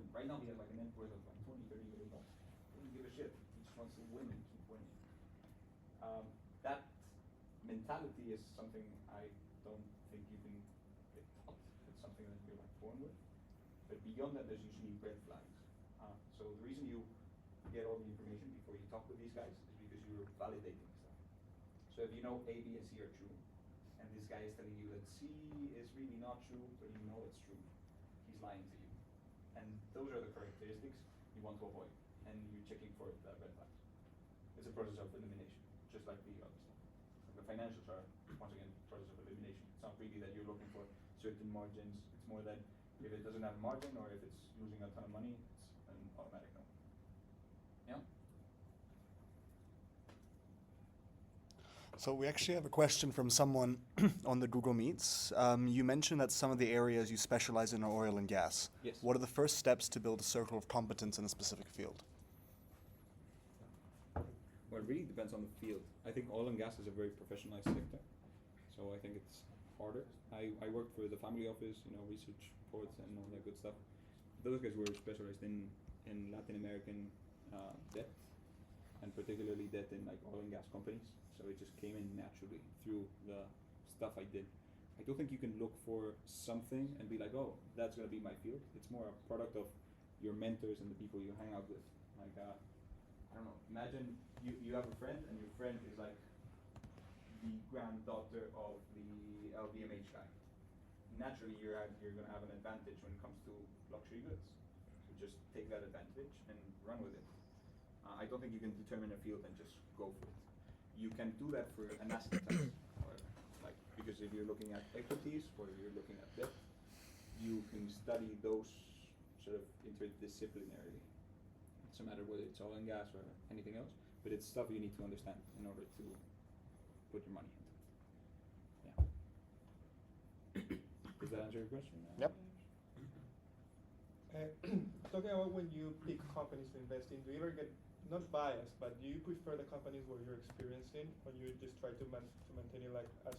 Speaker 2: Right now he has like a net worth of like 20, 30 million dollars. He doesn't give a shit, he just wants to win and keep winning. That mentality is something I don't think you can get taught. It's something that you're like born with. But beyond that, there's usually red flags. So the reason you get all the information before you talk with these guys is because you're validating stuff. So if you know A, B, and C are true, and this guy is telling you that C is really not true, but you know it's true, he's lying to you. And those are the characteristics you want to avoid, and you're checking for the red flags. It's a process of elimination, just like the other stuff. The financials are, once again, process of elimination. It's not really that you're looking for certain margins. It's more that if it doesn't have a margin or if it's losing a ton of money, it's an automatic no. Yeah?
Speaker 3: So we actually have a question from someone on the Google Meets. You mentioned that some of the areas you specialize in are oil and gas.
Speaker 2: Yes.
Speaker 3: What are the first steps to build a circle of competence in a specific field?
Speaker 2: Well, it really depends on the field. I think oil and gas is a very professionalized sector, so I think it's harder. I work for the family office, research reports and all that good stuff. Those guys were specialized in Latin American debt, and particularly debt in like oil and gas companies. So it just came in naturally through the stuff I did. I don't think you can look for something and be like, oh, that's gonna be my field. It's more a product of your mentors and the people you hang out with. Like, I don't know, imagine you have a friend and your friend is like the granddaughter of the LVMH guy. Naturally, you're gonna have an advantage when it comes to luxury goods. So just take that advantage and run with it. I don't think you can determine a field and just go for it. You can do that for an asset class, however. Because if you're looking at equities or you're looking at debt, you can study those sort of interdisciplinarily. It doesn't matter whether it's oil and gas or anything else, but it's stuff you need to understand in order to put your money into it. Yeah. Does that answer your question?
Speaker 3: Yep.
Speaker 6: Talking about when you pick companies to invest in, do you ever get, not biased, but do you prefer the companies where you're experienced in, or you just try to maintain it like as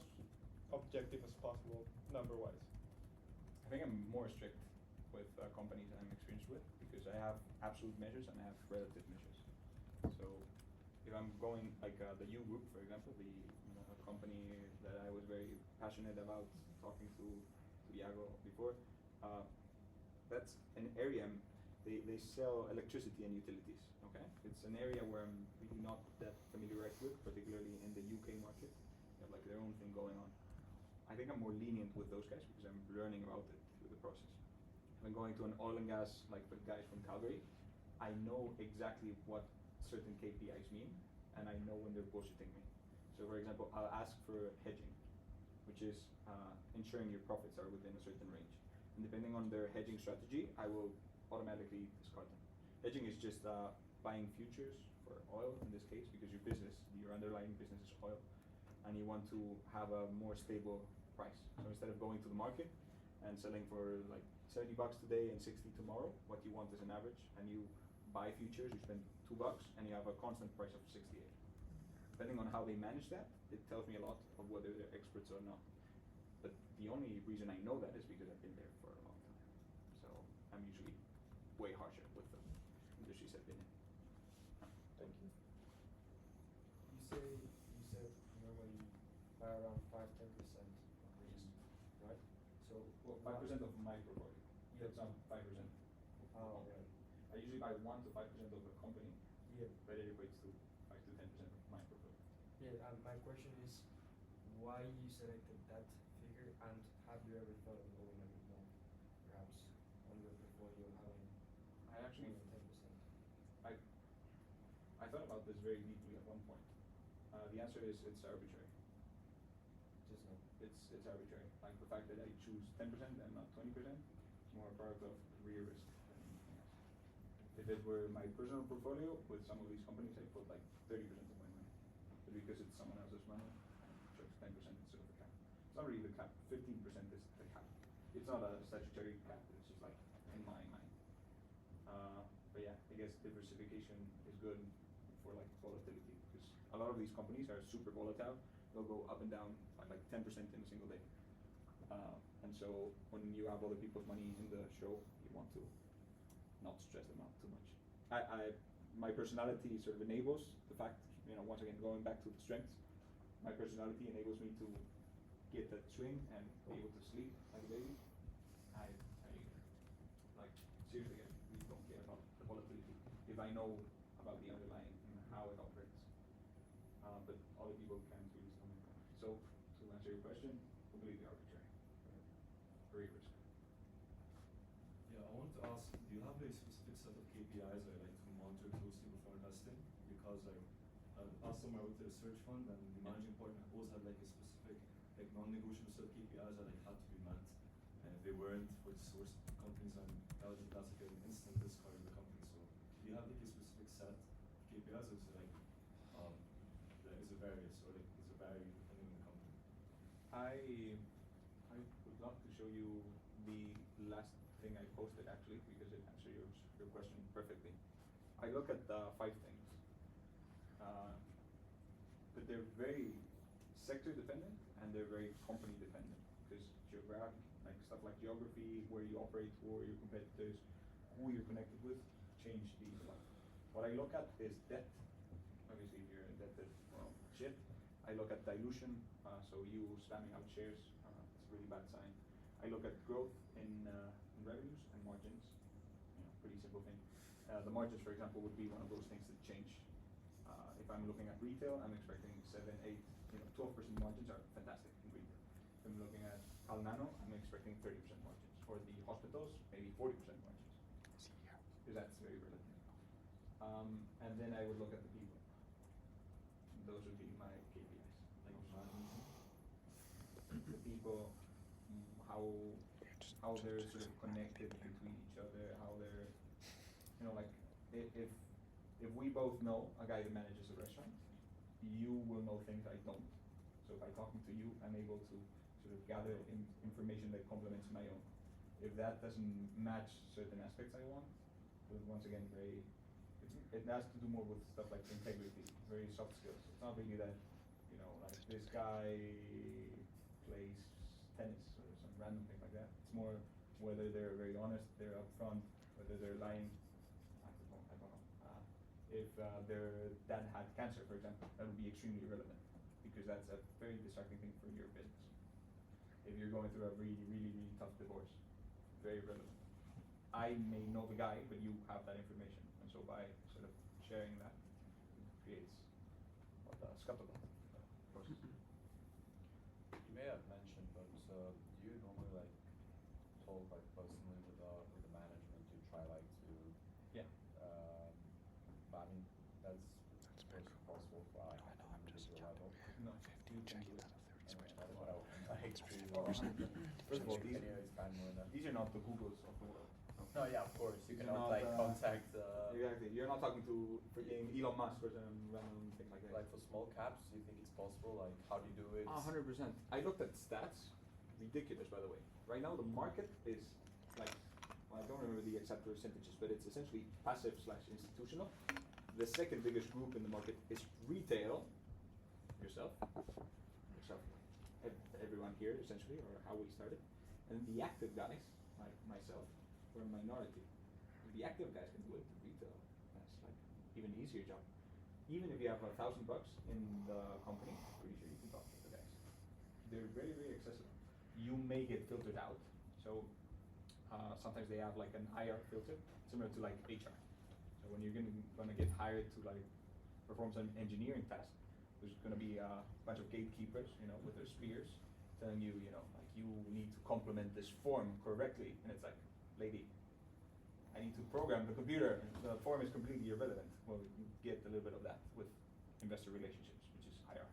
Speaker 6: objective as possible, number-wise?
Speaker 2: I think I'm more strict with companies that I'm experienced with because I have absolute measures and I have relative measures. So if I'm going like the U Group, for example, the company that I was very passionate about talking to Iago before, that's an area. They sell electricity and utilities. Okay, it's an area where I'm really not that familiarized with, particularly in the UK market. They have like their own thing going on. I think I'm more lenient with those guys because I'm learning about it through the process. If I'm going to an oil and gas, like the guys from Calgary, I know exactly what certain KPIs mean, and I know when they're bullshitting me. So for example, I'll ask for hedging, which is ensuring your profits are within a certain range. And depending on their hedging strategy, I will automatically discard them. Hedging is just buying futures for oil in this case, because your business, your underlying business is oil, and you want to have a more stable price. So instead of going to the market and selling for like $70 today and 60 tomorrow, what you want is an average, and you buy futures, you spend $2 and you have a constant price of 68. Depending on how they manage that, it tells me a lot of whether they're experts or not. But the only reason I know that is because I've been there for a long time. So I'm usually way harsher with the industries I've been in.
Speaker 1: Thank you. You said normally buy around 5-10% of risk, right? So
Speaker 2: Well, 5% of my portfolio.
Speaker 1: Yeah.
Speaker 2: It's not 5%.
Speaker 1: Oh, right.
Speaker 2: I usually buy 1 to 5% of the company,
Speaker 1: Yeah.
Speaker 2: but it equates to 5 to 10% of my portfolio.
Speaker 1: Yeah. My question is, why you selected that figure, and have you ever thought of going a bit more, perhaps, on your portfolio having
Speaker 2: I actually,
Speaker 1: more than 10%?
Speaker 2: I thought about this very deeply at one point. The answer is it's arbitrary.
Speaker 1: Just no.
Speaker 2: It's arbitrary. Like the fact that I choose 10% and not 20% is more a product of real risk than anything else. If it were my personal portfolio with some of these companies, I put like 30% of my money. But because it's someone else's money, I chose 10% instead of the cap. It's not really the cap. 15% is the cap. It's not a statutory cap. It's just like in my mind. But yeah, I guess diversification is good for like volatility, because a lot of these companies are super volatile. They'll go up and down by like 10% in a single day. And so when you have other people's money in the show, you want to not stress them out too much. My personality sort of enables the fact, once again, going back to the strengths, my personality enables me to get that swing and be able to sleep like a baby. I like, seriously, I really don't care about the volatility if I know about the underlying and how it operates. But other people can't really stomach that. So to answer your question, completely arbitrary. Very risk.
Speaker 7: Yeah, I want to ask, do you have a specific set of KPIs I like to monitor closely before investing? Because last time I went to a search fund, and the managing partner always had like a specific, like non-negotiable set of KPIs that like had to be met. And if they weren't for the source companies, and that's like an instant discard of the company. So do you have like a specific set of KPIs, or is it like is it various, or like is it vary depending on the company?
Speaker 2: I would love to show you the last thing I posted actually, because it answers your question perfectly. I look at 5 things, but they're very sector dependent and they're very company dependent, because geographic, like stuff like geography, where you operate, who are your competitors, who you're connected with, change these a lot. What I look at is debt. Obviously, if you're indebted, well, shit. I look at dilution, so you spamming out shares, it's a really bad sign. I look at growth in revenues and margins, pretty simple thing. The margins, for example, would be one of those things that change. If I'm looking at retail, I'm expecting 7, 8, 12% margins are fantastic in retail. If I'm looking at Alnano, I'm expecting 30% margins. For the hospitals, maybe 40% margins, because that's very relative. And then I would look at the people. Those would be my KPIs.
Speaker 7: Like management?
Speaker 2: people, how they're sort of connected between each other, how they're, you know, like if we both know a guy that manages a restaurant, you will know things I don't. So by talking to you, I'm able to sort of gather information that complements my own. If that doesn't match certain aspects I want, then once again, it has to do more with stuff like integrity, very soft skills. It's not really that, you know, like this guy plays tennis or some random thing like that. It's more whether they're very honest, they're upfront, whether they're lying. I don't know. If their dad had cancer, for example, that would be extremely relevant because that's a very distracting thing for your business. If you're going through a really, really, really tough divorce, very relevant. I may know the guy, but you have that information, and so by sort of sharing that, it creates scuttlebutt process.
Speaker 8: You may have mentioned, but do you normally like talk like personally with the management to try like to
Speaker 2: Yeah.
Speaker 8: but I mean that's of course possible for like individual level.
Speaker 2: No. You can do it.
Speaker 8: Anyway, that's what I would like to
Speaker 2: First of all,
Speaker 8: can you expand more on that?
Speaker 2: these are not the Googles of the world.
Speaker 8: No, yeah, of course. You
Speaker 2: These are
Speaker 8: cannot
Speaker 2: not,
Speaker 8: like contact
Speaker 2: Exactly. You're not talking to freaking Elon Musk or some random thing like that.
Speaker 8: like for small caps. Do you think it's possible? Like how do you do it?
Speaker 2: 100%. I looked at stats. Ridiculous, by the way. Right now, the market is like, well, I don't remember the exact percentages, but it's essentially passive / institutional. The second biggest group in the market is retail. Yourself, everyone here essentially, or how we started, and the active guys, like myself, we're a minority. The active guys can do it. The retail, that's like even easier job. Even if you have $1,000 in the company, I'm pretty sure you can talk to the guys. They're very, very accessible. You may get filtered out. So sometimes they have like an IR filter, similar to like HR. So when you're gonna get hired to like perform some engineering task, there's gonna be a bunch of gatekeepers, you know, with their spears, telling you, you know, like you need to complement this form correctly, and it's like, lady, I need to program the computer. The form is completely irrelevant. Well, you get a little bit of that with investor relationships, which is IR.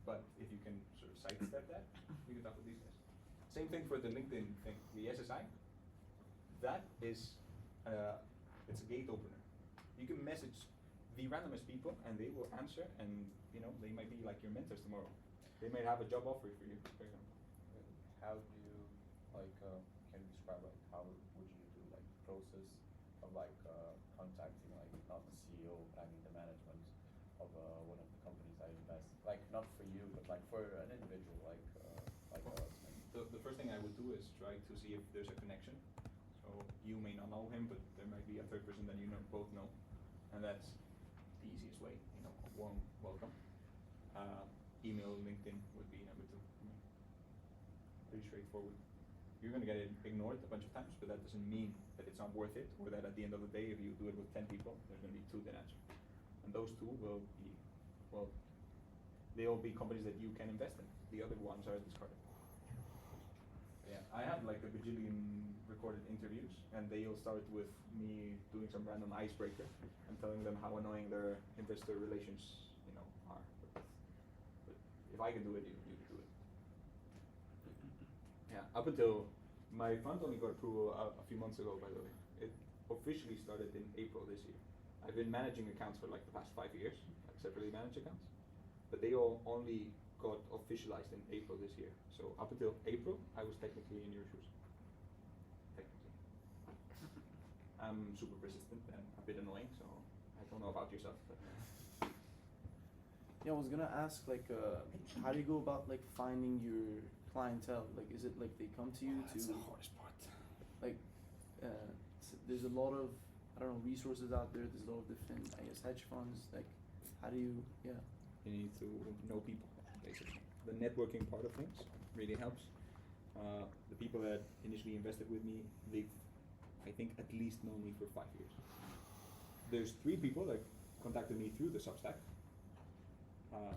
Speaker 2: But if you can sort of sidestep that, you can talk with these guys. Same thing for the LinkedIn thing, the SSI. That is, it's a gate opener. You can message the randomest people, and they will answer, and you know they might be like your mentors tomorrow. They might have a job offer for you, for example.
Speaker 8: How do you like can you describe like how would you do like the process of like contacting like not the CEO, but I mean the management of one of the companies I invest, like not for you, but like for an individual, like us.
Speaker 2: The first thing I would do is try to see if there's a connection. So you may not know him, but there might be a third person that you know, both know, and that's the easiest way. You know, a warm welcome. Email, LinkedIn would be number 2. Pretty straightforward. You're gonna get it ignored a bunch of times, but that doesn't mean that it's not worth it, or that at the end of the day, if you do it with 10 people, there's gonna be 2 that answer, and those 2 will be, well, they'll be companies that you can invest in. The other ones are discarded. Yeah, I have like a bajillion recorded interviews, and they'll start with me doing some random icebreaker and telling them how annoying their investor relations, you know, are. But if I can do it, you can do it. Yeah, up until my fund only got approval a few months ago, by the way. It officially started in April this year. I've been managing accounts for like the past 5 years, like separately managed accounts, but they all only got officialized in April this year. So up until April, I was technically in your shoes. Technically. I'm super persistent and a bit annoying, so I don't know about yourself. But
Speaker 9: Yeah, I was gonna ask like, how do you go about like finding your clientele? Like, is it like they come to you
Speaker 2: that's
Speaker 9: to
Speaker 2: the hardest part.
Speaker 9: like, there's a lot of, I don't know, resources out there. There's a lot of different, I guess, hedge funds. Like, how do you, yeah.
Speaker 2: You need to know people, basically. The networking part of things really helps. The people that initially invested with me, they've, I think, at least known me for 5 years. There's 3 people that contacted me through the Substack.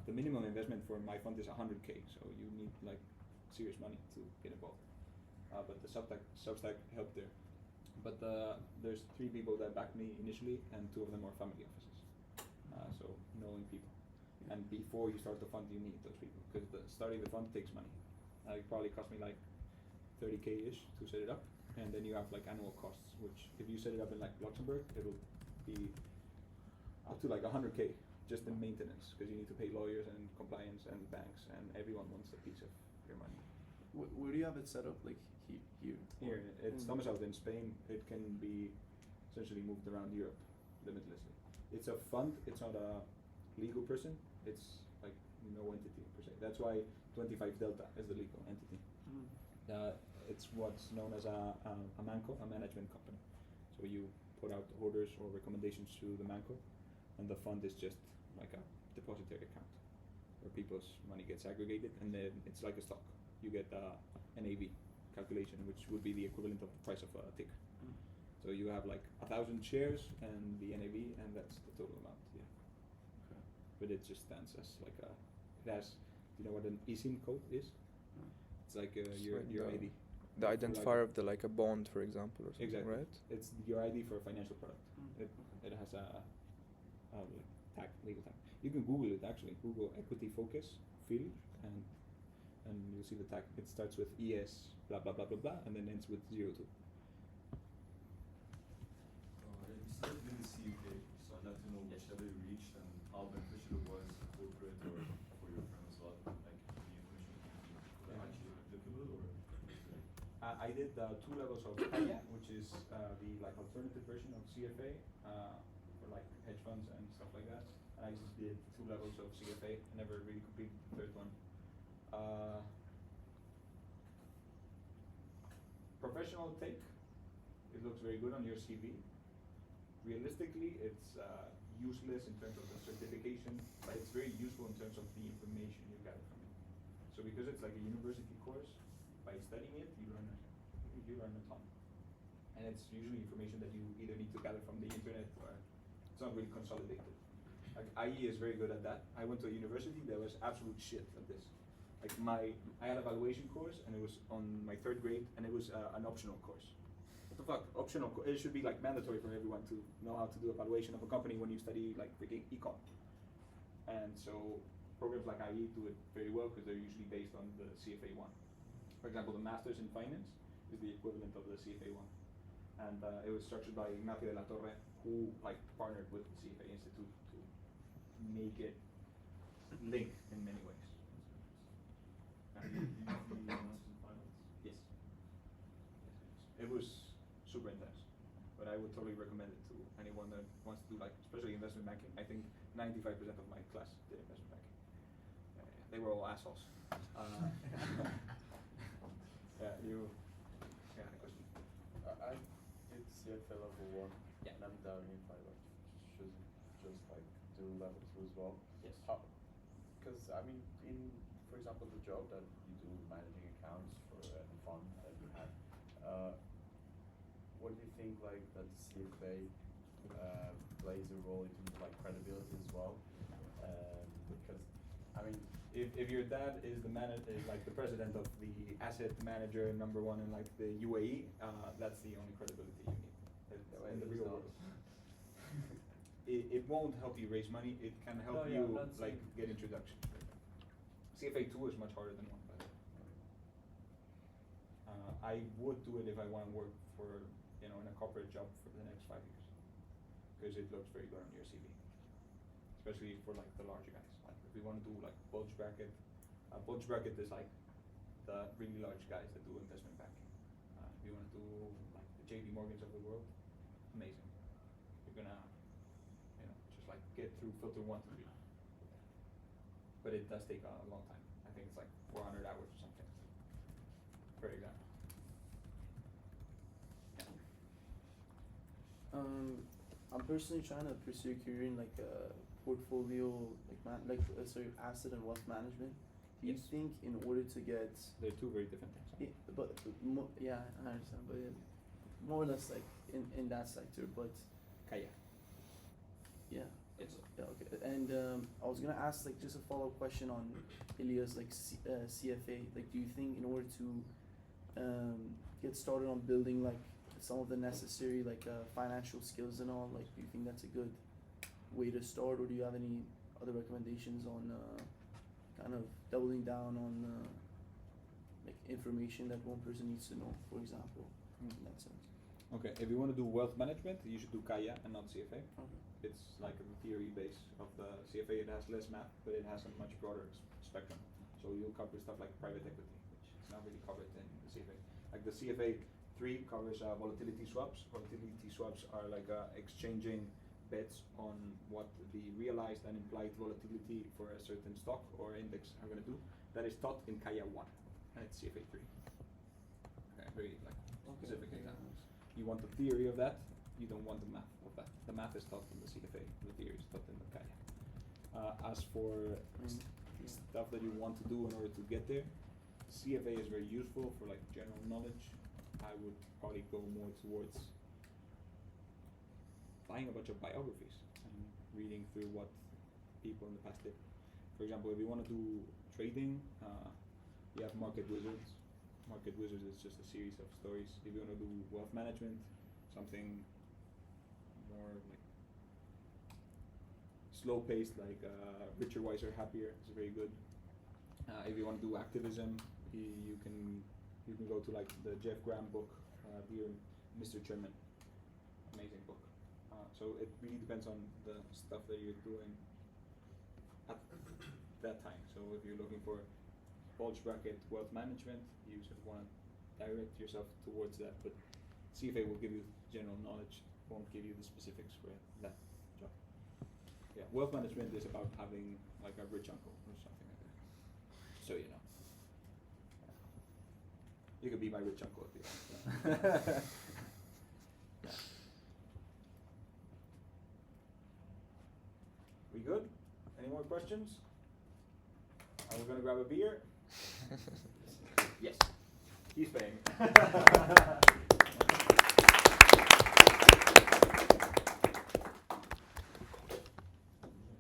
Speaker 2: The minimum investment for my fund is 100K, so you need like serious money to get involved. But the Substack helped there. But there's 3 people that backed me initially, and 2 of them are family offices. So knowing people. And before you start the fund, you need those people because starting the fund takes money. It probably cost me like 30K ish to set it up, and then you have like annual costs, which if you set it up in like Luxembourg, it'll be up to like 100K just in maintenance because you need to pay lawyers and compliance and banks, and everyone wants a piece of your money.
Speaker 9: Where do you have it set up? Like here?
Speaker 2: Here, it's
Speaker 9: Mm.
Speaker 2: domiciled in Spain. It can be essentially moved around Europe limitlessly. It's a fund. It's not a legal person. It's like no entity per se. That's why 25 Delta is the legal entity.
Speaker 9: Mm.
Speaker 2: It's what's known as a MANCO, a management company. So you put out orders or recommendations to the MANCO, and the fund is just like a depository account where people's money gets aggregated, and then it's like a stock. You get NAV calculation, which would be the equivalent of the price of a ticker.
Speaker 9: Mm.
Speaker 2: So you have like 1,000 shares and the NAV, and that's the total amount. Yeah.
Speaker 9: Okay.
Speaker 2: But it just stands as like a. It has. Do you know what an eSIM code is?
Speaker 9: Mm.
Speaker 2: It's like
Speaker 10: It's
Speaker 2: your
Speaker 10: like
Speaker 2: ID.
Speaker 10: the
Speaker 2: For
Speaker 10: identifier
Speaker 2: like
Speaker 10: of the like a bond, for example, or something,
Speaker 2: Exactly.
Speaker 10: right?
Speaker 2: It's your ID for a financial product.
Speaker 9: Mm.
Speaker 2: It has a like tag, legal tag. You can Google it actually. Google equity focus field, and you'll see the tag. It starts with ES blah blah blah blah blah, and then ends with 02.
Speaker 7: You started in the CUK, so I'd like to know which level you reached and how beneficial it was corporate or for your firm as well. Like the information was actually applicable or.
Speaker 2: I did 2 levels of Kaya, which is the like alternative version of CFA for like hedge funds and stuff like that. And I just did 2 levels of CFA. I never really completed the third one. Professional take, it looks very good on your CV. Realistically, it's useless in terms of the certification, but it's very useful in terms of the information you gather from it. So because it's like a university course, by studying it, you learn a ton. And it's usually information that you either need to gather from the internet or it's not really consolidated. Like IE is very good at that. I went to a university that was absolute shit at this. Like I had a valuation course and it was on my 3rd grade and it was an optional course. What the fuck? Optional? It should be like mandatory for everyone to know how to do a valuation of a company when you study like freaking econ. And so programs like IE do it very well because they're usually based on the CFA 1. For example, the Masters in Finance is the equivalent of the CFA 1. And it was structured by Ignacio de la Torre, who like partnered with the CFA Institute to make it link in many ways.
Speaker 7: And you did the Masters in Finance?
Speaker 2: Yes. It was super intense, but I would totally recommend it to anyone that wants to do like, especially investment banking. I think 95% of my class did investment banking. They were all assholes. Yeah, you. Yeah, question.
Speaker 8: I did CFA level 1,
Speaker 2: Yeah.
Speaker 8: and I'm doubting if I like should just like do level 2 as well.
Speaker 2: Yes.
Speaker 8: Because I mean, for example, the job that you do managing accounts for the fund that you have, what do you think like that the CFA plays a role in terms of like credibility as well? Because I mean,
Speaker 2: If your dad is is like the president of the asset manager #1 in like the UAE, that's the only credibility you need in the real world. It won't help you raise money. It can help
Speaker 4: No, yeah,
Speaker 2: you
Speaker 4: that's
Speaker 2: like
Speaker 4: it.
Speaker 2: get introduction. CFA 2 is much harder than 1, by the way. I would do it if I want to work for in a corporate job for the next 5 years, because it looks very good on your CV, especially for like the larger guys. Like if you want to do like bulge bracket is like the really large guys that do investment banking. If you want to do like the JP Morgans of the world, amazing. You're gonna just like get through filter 1 to 3. But it does take a long time. I think it's like 400 hours or something per exam.
Speaker 9: I'm personally trying to pursue a career in like portfolio, sorry, asset and wealth management. Do you
Speaker 2: Yes.
Speaker 9: think in order to get,
Speaker 2: They're 2 very different things.
Speaker 9: yeah, I understand, but more or less like in that sector, but
Speaker 2: Kaya.
Speaker 9: yeah.
Speaker 2: Yes.
Speaker 9: Yeah, okay. And I was gonna ask like just a follow-up question on Ilya's like CFA. Like, do you think in order to get started on building like some of the necessary like financial skills and all, like, do you think that's a good way to start, or do you have any other recommendations on kind of doubling down on like information that one person needs to know, for example, in that sense.
Speaker 2: Okay, if you want to do wealth management, you should do Kaya and not CFA.
Speaker 9: Okay.
Speaker 2: It's like the theory base of the CFA. It has less math, but it has a much broader spectrum. So you'll cover stuff like private equity, which is not really covered in the CFA. Like the CFA 3 covers volatility swaps. Volatility swaps are like exchanging bets on what the realized and implied volatility for a certain stock or index are going to do. That is taught in Kaya 1, and it's CFA 3. Okay, very like specific examples. You want the theory of that, you don't want the math of that. The math is taught in the CFA, the theory is taught in the Kaya. As for stuff that you want to do in order to get there, CFA is very useful for like general knowledge. I would probably go more towards buying a bunch of biographies and reading through what people in the past did. For example, if you want to do trading, you have Market Wizards. Market Wizards is just a series of stories. If you want to do wealth management, something more like slow-paced, like Richer, Wiser, Happier is very good. If you want to do activism, you can go to like the Jeff Graham book, Dear Mr. Chairman. Amazing book. So it really depends on the stuff that you're doing at that time. So if you're looking for bulge bracket wealth management, you sort of want to direct yourself towards that. But CFA will give you general knowledge, won't give you the specifics for that job. Yeah, wealth management is about having like a rich uncle or something like that. So you know. You could be my rich uncle if you want. Yeah. We good? Any more questions? Are we gonna grab a beer? Yes. He's paying.